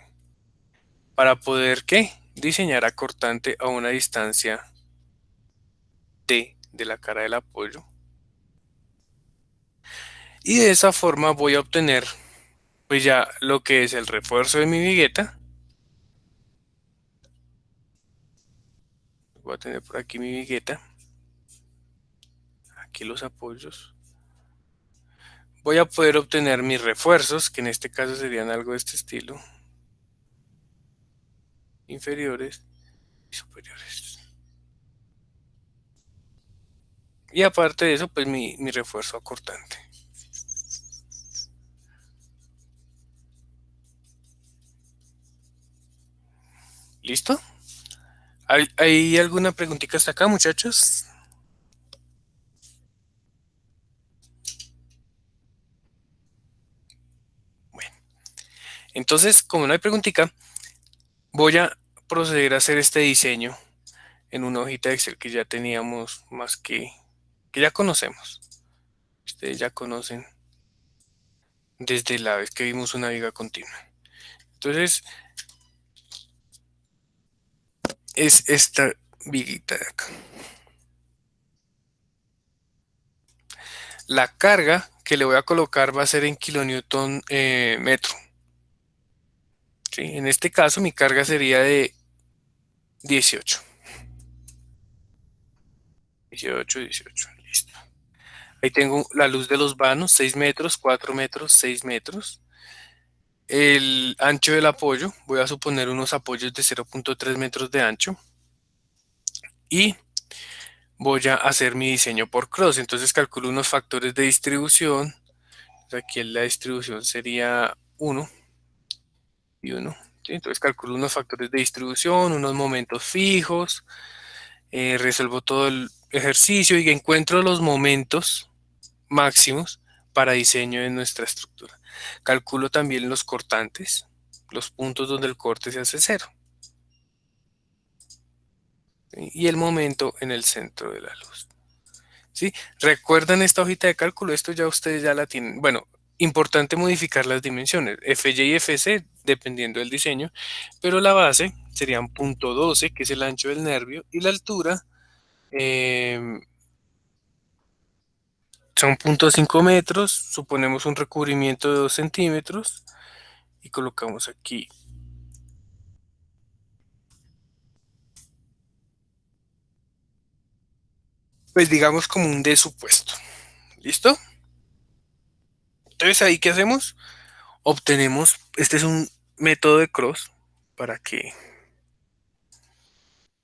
Para poder, ¿qué? Diseñar acortante a una distancia D de la cara del apoyo. Y de esa forma voy a obtener pues ya lo que es el refuerzo de mi vigueta. Voy a tener por aquí mi vigueta. Aquí los apoyos. Voy a poder obtener mis refuerzos, que en este caso serían algo de este estilo. Inferiores y superiores. Y aparte de eso, pues mi refuerzo acortante. ¿Listo? ¿Hay alguna preguntita hasta acá, muchachos? Bueno, entonces, como no hay preguntita, voy a proceder a hacer este diseño en una hojita de Excel que ya teníamos más que ya conocemos. Ustedes ya conocen desde la vez que vimos una viga continua. Entonces, es esta viguita de acá. La carga que le voy a colocar va a ser en kilonewton metro. ¿Sí? En este caso mi carga sería de 18. 18, 18, listo. Ahí tengo la luz de los vanos, 6 metros, 4 metros, 6 metros. El ancho del apoyo, voy a suponer unos apoyos de 0.3 metros de ancho. Y voy a hacer mi diseño por cross. Entonces calculo unos factores de distribución. Aquí la distribución sería 1 y 1. ¿Sí? Entonces calculo unos factores de distribución, unos momentos fijos, resuelvo todo el ejercicio y encuentro los momentos máximos para diseño de nuestra estructura. Calculo también los cortantes, los puntos donde el corte se hace cero. ¿Sí? Y el momento en el centro de la luz. ¿Sí? ¿Recuerdan esta hojita de cálculo? Esto ya ustedes ya la tienen. Bueno, importante modificar las dimensiones, FY y FC, dependiendo del diseño, pero la base serían punto .12, que es el ancho del nervio, y la altura son 0.5 metros, suponemos un recubrimiento de 2 centímetros, y colocamos aquí. Pues digamos como un D supuesto. ¿Listo? Entonces ahí, ¿qué hacemos? Obtenemos, este es un método de cross, para que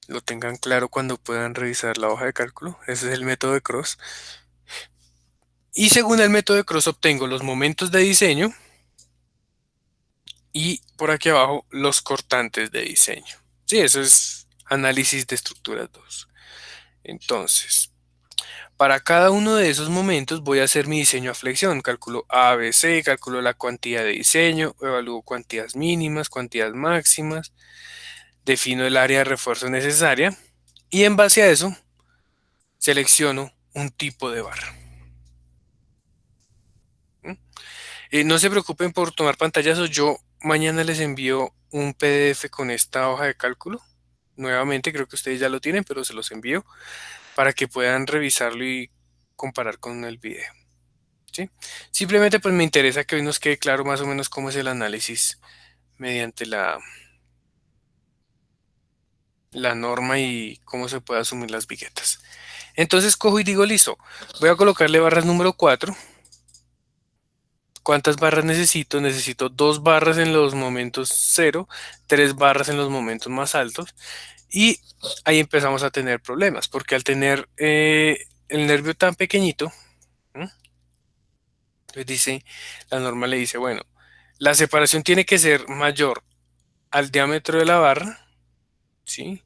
lo tengan claro cuando puedan revisar la hoja de cálculo. Ese es el método de cross. Y según el método de cross obtengo los momentos de diseño y por aquí abajo los cortantes de diseño. Sí, eso es análisis de estructuras 2. Entonces, para cada uno de esos momentos voy a hacer mi diseño a flexión. Calculo A, B, C, calculo la cuantía de diseño, evalúo cuantías mínimas, cuantías máximas, defino el área de refuerzo necesaria y en base a eso selecciono un tipo de barra. ¿Mm? No se preocupen por tomar pantallazos, yo mañana les envío un PDF con esta hoja de cálculo nuevamente, creo que ustedes ya lo tienen, pero se los envío para que puedan revisarlo y comparar con el video, ¿sí? Simplemente pues me interesa que hoy nos quede claro más o menos cómo es el análisis mediante la norma y cómo se puede asumir las viguetas. Entonces cojo y digo, listo, voy a colocarle barras número 4. ¿Cuántas barras necesito? Necesito 2 barras en los momentos cero, 3 barras en los momentos más altos. Y ahí empezamos a tener problemas, porque al tener el nervio tan pequeñito, ¿m? Entonces dice, la norma le dice, bueno, la separación tiene que ser mayor al diámetro de la barra, ¿sí?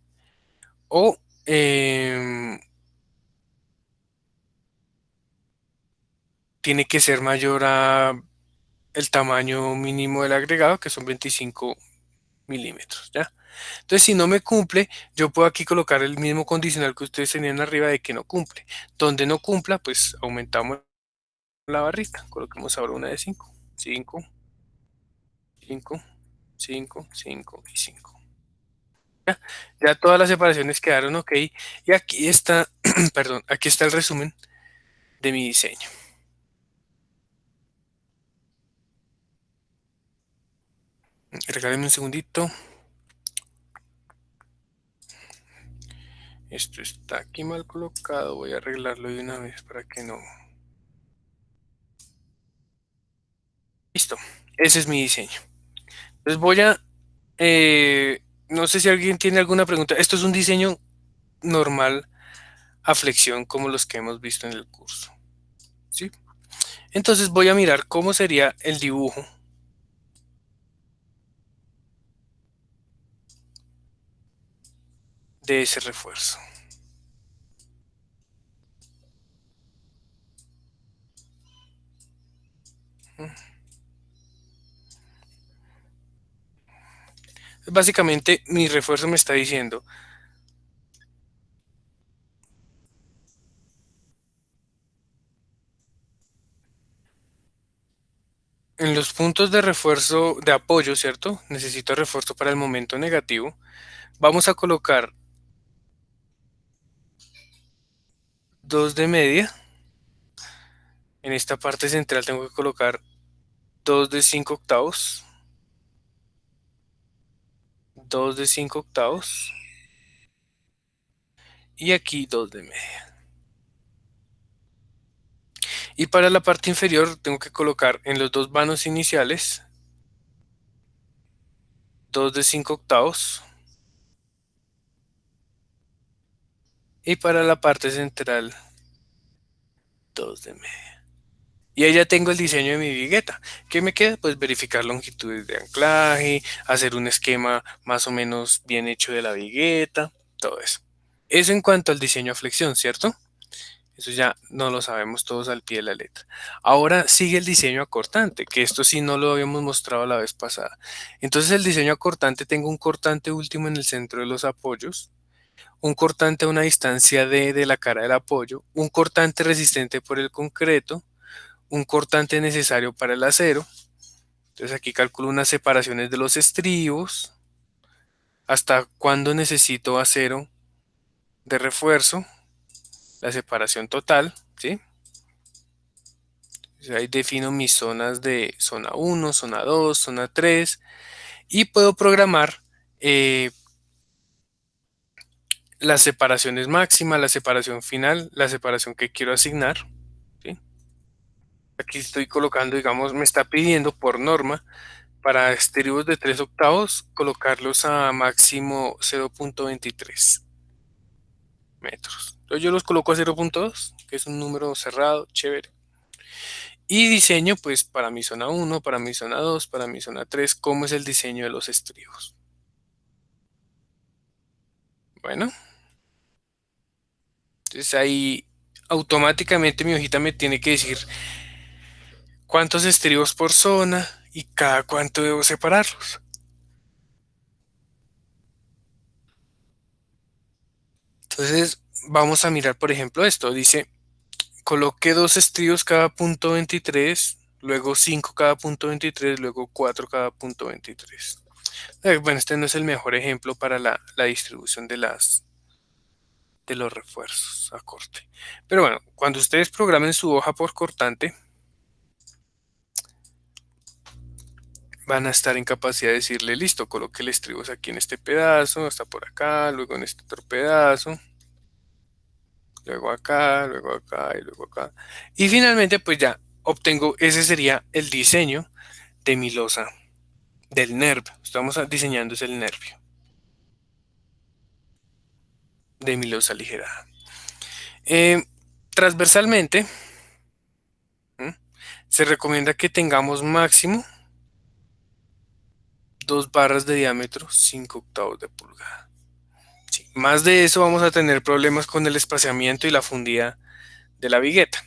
O tiene que ser mayor a el tamaño mínimo del agregado, que son 25 milímetros, ¿ya? Entonces, si no me cumple, yo puedo aquí colocar el mismo condicional que ustedes tenían arriba de que no cumple. Donde no cumpla, pues aumentamos la barrita. Coloquemos ahora una de 5. 5, 5, 5, 5 y 5. Ya todas las separaciones quedaron ok. Y aquí está, perdón, aquí está el resumen de mi diseño. Regálenme un segundito. Esto está aquí mal colocado. Voy a arreglarlo de una vez para que no. Listo. Ese es mi diseño. Entonces voy a. No sé si alguien tiene alguna pregunta. Esto es un diseño normal a flexión como los que hemos visto en el curso, ¿sí? Entonces voy a mirar cómo sería el dibujo de ese refuerzo. Básicamente mi refuerzo me está diciendo en los puntos de refuerzo de apoyo, ¿cierto? Necesito refuerzo para el momento negativo. Vamos a colocar 2 de media. En esta parte central tengo que colocar 2 de 5 octavos. 2 de 5 octavos. Y aquí 2 de media. Y para la parte inferior tengo que colocar en los dos vanos iniciales 2 de 5 octavos. Y para la parte central 2 de media. Y ahí ya tengo el diseño de mi vigueta. ¿Qué me queda? Pues verificar longitudes de anclaje, hacer un esquema más o menos bien hecho de la vigueta, todo eso. Eso en cuanto al diseño a flexión, ¿cierto? Eso ya no lo sabemos todos al pie de la letra. Ahora sigue el diseño acortante, que esto sí no lo habíamos mostrado la vez pasada. Entonces el diseño acortante, tengo un cortante último en el centro de los apoyos, un cortante a una distancia de la cara del apoyo, un cortante resistente por el concreto, un cortante necesario para el acero. Entonces aquí calculo unas separaciones de los estribos, hasta cuándo necesito acero de refuerzo, la separación total, ¿sí? Entonces ahí defino mis zonas de zona 1, zona 2, zona 3 y puedo programar las separaciones máximas, la separación final, la separación que quiero asignar, ¿sí? Aquí estoy colocando, digamos, me está pidiendo por norma para estribos de 3 octavos colocarlos a máximo 0.23 metros. Entonces yo los coloco a 0.2, que es un número cerrado, chévere. Y diseño pues para mi zona 1, para mi zona 2, para mi zona 3, cómo es el diseño de los estribos. Bueno, entonces ahí automáticamente mi hojita me tiene que decir cuántos estribos por zona y cada cuánto debo separarlos. Entonces vamos a mirar, por ejemplo, esto. Dice, coloque 2 estribos cada punto 23, luego 5 cada punto 23, luego 4 cada punto 23. Bueno, este no es el mejor ejemplo para la distribución de los refuerzos a corte. Pero bueno, cuando ustedes programen su hoja por cortante, van a estar en capacidad de decirle, listo, coloque el estribos aquí en este pedazo, hasta por acá, luego en este otro pedazo, luego acá y luego acá. Y finalmente, pues ya obtengo, ese sería el diseño de mi losa, del NERV. Estamos diseñando es el nervio de mi losa aligerada. Eh, Transversalmente, ¿m? Se recomienda que tengamos máximo 2 barras de diámetro, 5 octavos de pulgada. Sí, más de eso vamos a tener problemas con el espaciamiento y la fundida de la vigueta.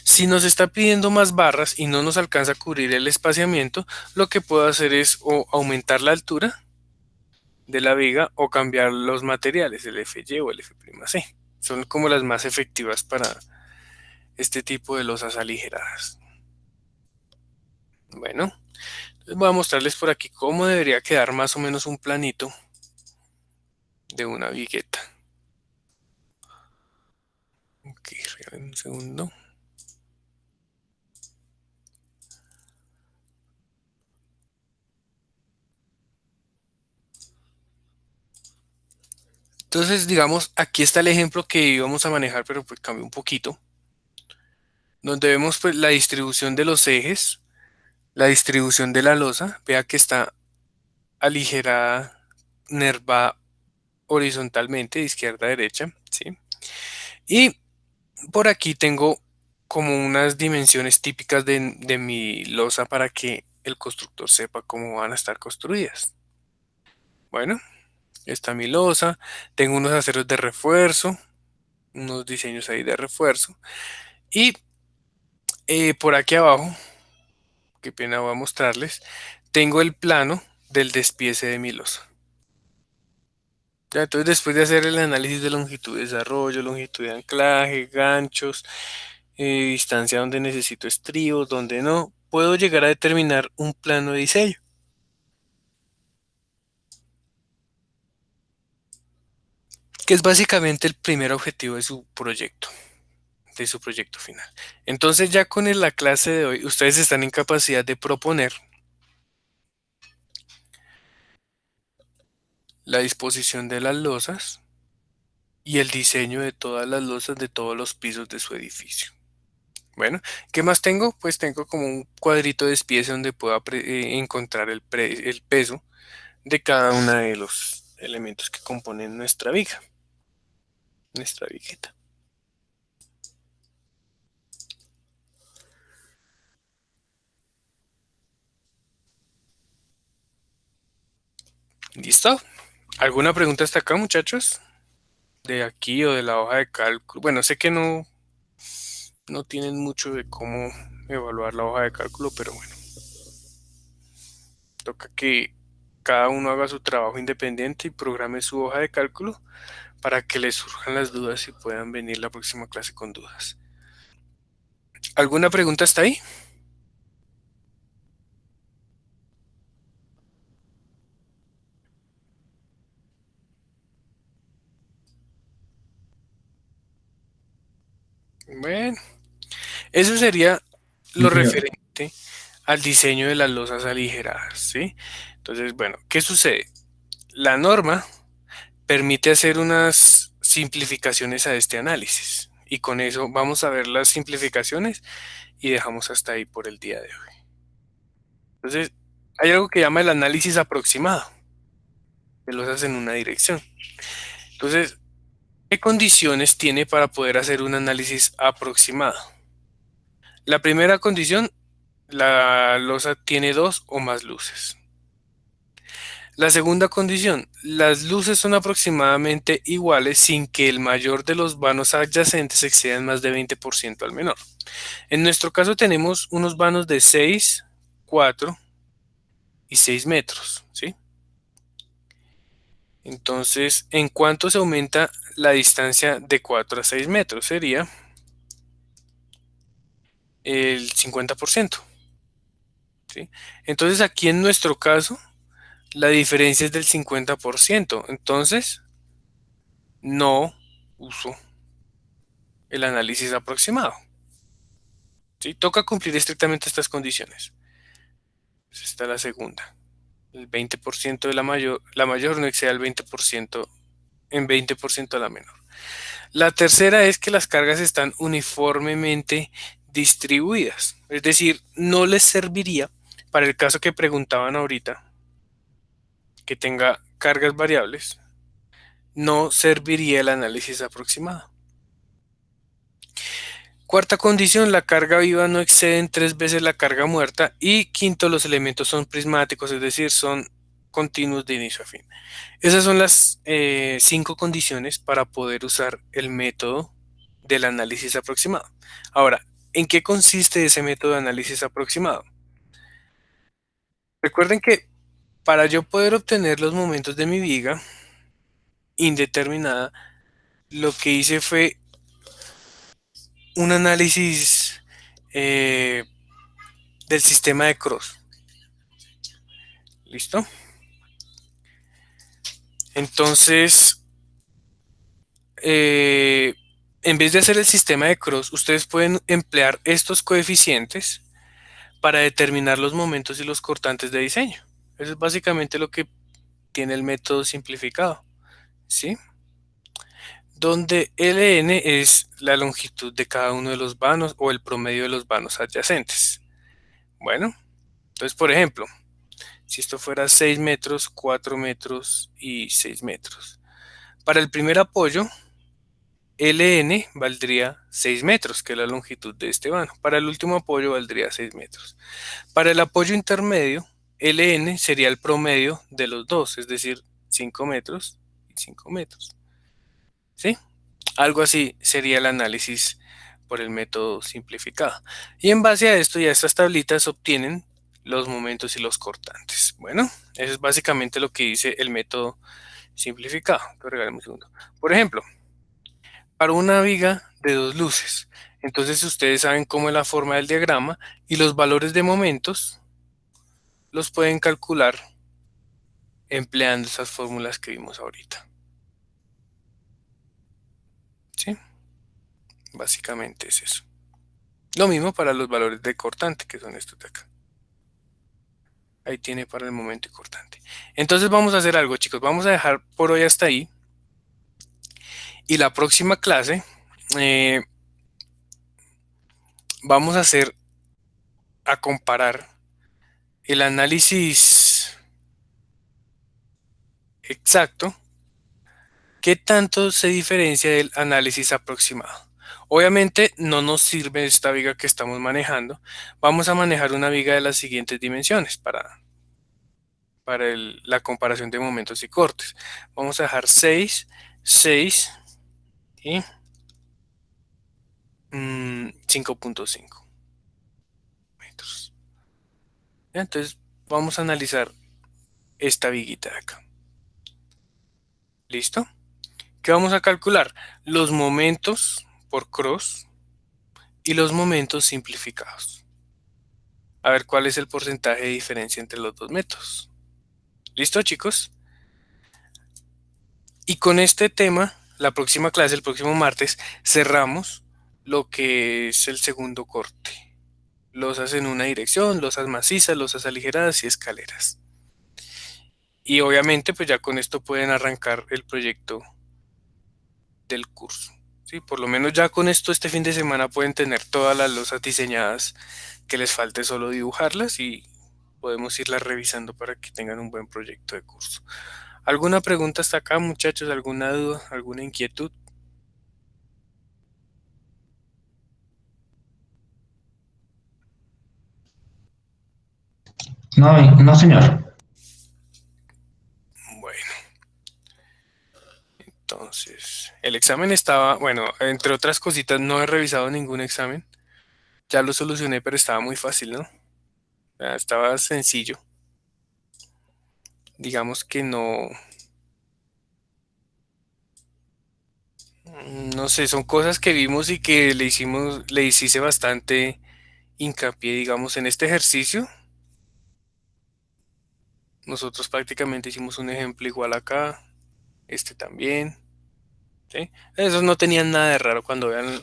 Si nos está pidiendo más barras y no nos alcanza a cubrir el espaciamiento, lo que puedo hacer es o aumentar la altura de la viga o cambiar los materiales, el FY o el F'C. Son como las más efectivas para este tipo de losas aligeradas. Bueno, voy a mostrarles por aquí cómo debería quedar más o menos un planito de una vigueta. Ok, regalen un segundo. Entonces, digamos, aquí está el ejemplo que íbamos a manejar, pero pues cambió un poquito, donde vemos pues la distribución de los ejes, la distribución de la losa. Vea que está aligerada, nervada horizontalmente, de izquierda a derecha, ¿sí? Y por aquí tengo como unas dimensiones típicas de mi losa para que el constructor sepa cómo van a estar construidas. Bueno, está mi losa, tengo unos aceros de refuerzo, unos diseños ahí de refuerzo. Y por aquí abajo, qué pena voy a mostrarles, tengo el plano del despiece de mi losa. Ya, entonces después de hacer el análisis de longitud de desarrollo, longitud de anclaje, ganchos, distancia donde necesito estribos, donde no, puedo llegar a determinar un plano de diseño, que es básicamente el primer objetivo de su proyecto final. Entonces ya con la clase de hoy, ustedes están en capacidad de proponer la disposición de las losas y el diseño de todas las losas de todos los pisos de su edificio. Bueno, ¿qué más tengo? Pues tengo como un cuadrito de despiece donde puedo encontrar el peso de cada uno de los elementos que componen nuestra viga, nuestra vigueta. ¿Listo? ¿Alguna pregunta hasta acá, muchachos? De aquí o de la hoja de cálculo. Bueno, sé que no tienen mucho de cómo evaluar la hoja de cálculo, pero bueno, toca que cada uno haga su trabajo independiente y programe su hoja de cálculo para que les surjan las dudas y puedan venir la próxima clase con dudas. ¿Alguna pregunta hasta ahí? Bueno, eso sería Sí, lo señor. referente al diseño de las losas aligeradas, ¿sí? Entonces, bueno, ¿qué sucede? La norma permite hacer unas simplificaciones a este análisis y con eso vamos a ver las simplificaciones y dejamos hasta ahí por el día de hoy. Entonces, hay algo que llama el análisis aproximado, que losas en una dirección. Entonces, ¿qué condiciones tiene para poder hacer un análisis aproximado? La primera condición, la losa tiene dos o más luces. La segunda condición, las luces son aproximadamente iguales sin que el mayor de los vanos adyacentes excedan más de 20% al menor. En nuestro caso tenemos unos vanos de 6, 4 y 6 metros, ¿sí? Entonces, ¿en cuánto se aumenta la distancia de 4 a 6 metros? Sería el 50%. ¿sí? Entonces aquí en nuestro caso, la diferencia es del 50%. Entonces, no uso el análisis aproximado. ¿Sí? Toca cumplir estrictamente estas condiciones. Pues esta es la segunda. El 20% de la mayor no exceda el 20% en 20% a la menor. La tercera es que las cargas están uniformemente distribuidas. Es decir, no les serviría, para el caso que preguntaban ahorita, que tenga cargas variables, no serviría el análisis aproximado. Cuarta condición, la carga viva no excede en 3 veces la carga muerta. Y quinto, los elementos son prismáticos, es decir, son continuos de inicio a fin. Esas son las 5 condiciones para poder usar el método del análisis aproximado. Ahora, ¿en qué consiste ese método de análisis aproximado? Recuerden que para yo poder obtener los momentos de mi viga indeterminada, lo que hice fue un análisis eh, del sistema de Cross. ¿Listo? Entonces, en vez de hacer el sistema de Cross, ustedes pueden emplear estos coeficientes para determinar los momentos y los cortantes de diseño. Eso es básicamente lo que tiene el método simplificado, ¿sí? Donde Ln es la longitud de cada uno de los vanos o el promedio de los vanos adyacentes. Bueno, entonces por ejemplo, si esto fuera 6 metros, 4 metros y 6 metros. Para el primer apoyo, Ln valdría 6 metros, que es la longitud de este vano. Para el último apoyo valdría 6 metros. Para el apoyo intermedio, Ln sería el promedio de los dos, es decir, 5 metros y 5 metros. ¿Sí? Algo así sería el análisis por el método simplificado. Y en base a esto y a estas tablitas obtienen los momentos y los cortantes. Bueno, eso es básicamente lo que dice el método simplificado. Regálame un segundo. Por ejemplo, para una viga de 2 luces. Entonces ustedes saben cómo es la forma del diagrama y los valores de momentos los pueden calcular empleando esas fórmulas que vimos ahorita. ¿Sí? Básicamente es eso. Lo mismo para los valores de cortante, que son estos de acá. Ahí tiene para el momento y cortante. Entonces vamos a hacer algo, chicos. Vamos a dejar por hoy hasta ahí. Y la próxima clase vamos a comparar el análisis exacto. ¿Qué tanto se diferencia del análisis aproximado? Obviamente no nos sirve esta viga que estamos manejando. Vamos a manejar una viga de las siguientes dimensiones para la comparación de momentos y cortes. Vamos a dejar 6, 6 y 5.5 metros. Entonces vamos a analizar esta viguita de acá. ¿Listo? ¿Qué vamos a calcular? Los momentos por cross y los momentos simplificados. A ver cuál es el porcentaje de diferencia entre los dos métodos. ¿Listo, chicos? Y con este tema, la próxima clase, el próximo martes, cerramos lo que es el segundo corte. Losas en una dirección, losas macizas, losas aligeradas y escaleras. Y obviamente, pues ya con esto pueden arrancar el proyecto del curso. ¿Sí? Por lo menos ya con esto este fin de semana pueden tener todas las losas diseñadas, que les falte solo dibujarlas y podemos irlas revisando para que tengan un buen proyecto de curso. ¿Alguna pregunta hasta acá, muchachos? ¿Alguna duda? ¿Alguna inquietud? No, no, señor. Bueno, entonces, el examen estaba, bueno, entre otras cositas, no he revisado ningún examen. Ya lo solucioné, pero estaba muy fácil, ¿no? Estaba sencillo. Digamos que no, no sé, son cosas que vimos y que le hice bastante hincapié, digamos, en este ejercicio. Nosotros prácticamente hicimos un ejemplo igual acá, este también, ¿sí? Esos no tenían nada de raro. Cuando vean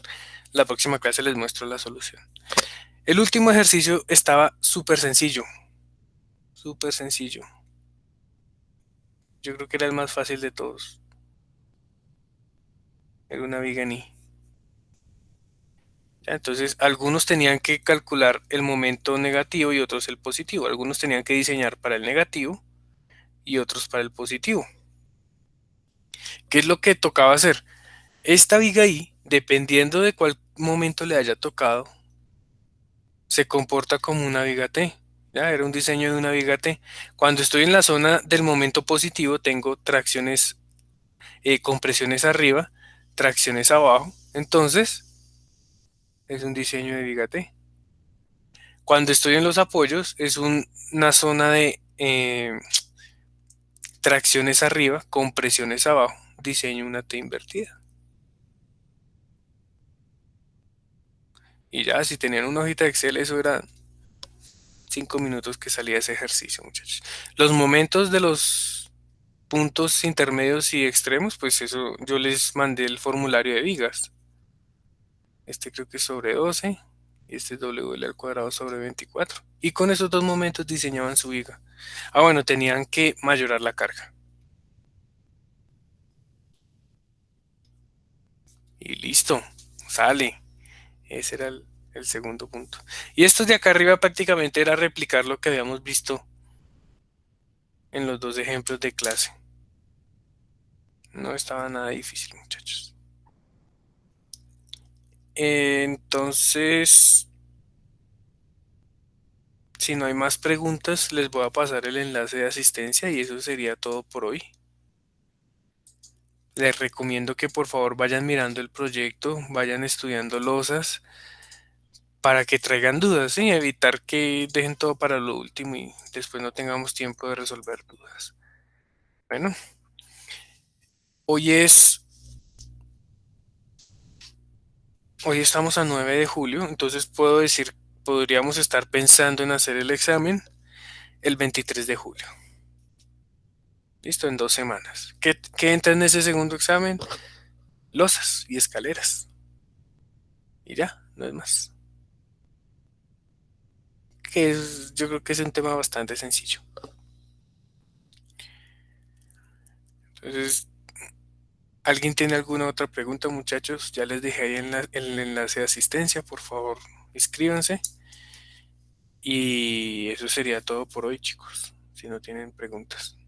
la próxima clase les muestro la solución. El último ejercicio estaba súper sencillo, súper sencillo. Yo creo que era el más fácil de todos. Era una viga en I. Ya, entonces, algunos tenían que calcular el momento negativo y otros el positivo. Algunos tenían que diseñar para el negativo y otros para el positivo. ¿Qué es lo que tocaba hacer? Esta viga I, dependiendo de cuál momento le haya tocado, se comporta como una viga T. Ya, era un diseño de una viga T. Cuando estoy en la zona del momento positivo, tengo tracciones, compresiones arriba, tracciones abajo. Entonces, es un diseño de viga T. Cuando estoy en los apoyos, es una zona de tracciones arriba, compresiones abajo. Diseño una T invertida. Y ya, si tenían una hojita de Excel, eso era 5 minutos que salía ese ejercicio, muchachos. Los momentos de los puntos intermedios y extremos, pues eso yo les mandé el formulario de vigas. Este creo que es sobre 12 y este es WL al cuadrado sobre 24. Y con esos dos momentos diseñaban su viga. Ah, bueno, tenían que mayorar la carga. Y listo, sale. Ese era el segundo punto. Y estos de acá arriba prácticamente era replicar lo que habíamos visto en los dos ejemplos de clase. No estaba nada difícil, muchachos. Entonces, si no hay más preguntas, les voy a pasar el enlace de asistencia y eso sería todo por hoy. Les recomiendo que por favor vayan mirando el proyecto, vayan estudiando losas para que traigan dudas, ¿sí? Evitar que dejen todo para lo último y después no tengamos tiempo de resolver dudas. Bueno, hoy es, hoy estamos a 9 de julio, entonces puedo decir, podríamos estar pensando en hacer el examen el 23 de julio. Listo, en 2 semanas. ¿Qué entra en ese segundo examen? Losas y escaleras. Y ya, no es más. Yo creo que es un tema bastante sencillo. Entonces, ¿alguien tiene alguna otra pregunta, muchachos? Ya les dejé ahí el enlace de asistencia, por favor, inscríbanse. Y eso sería todo por hoy, chicos, si no tienen preguntas.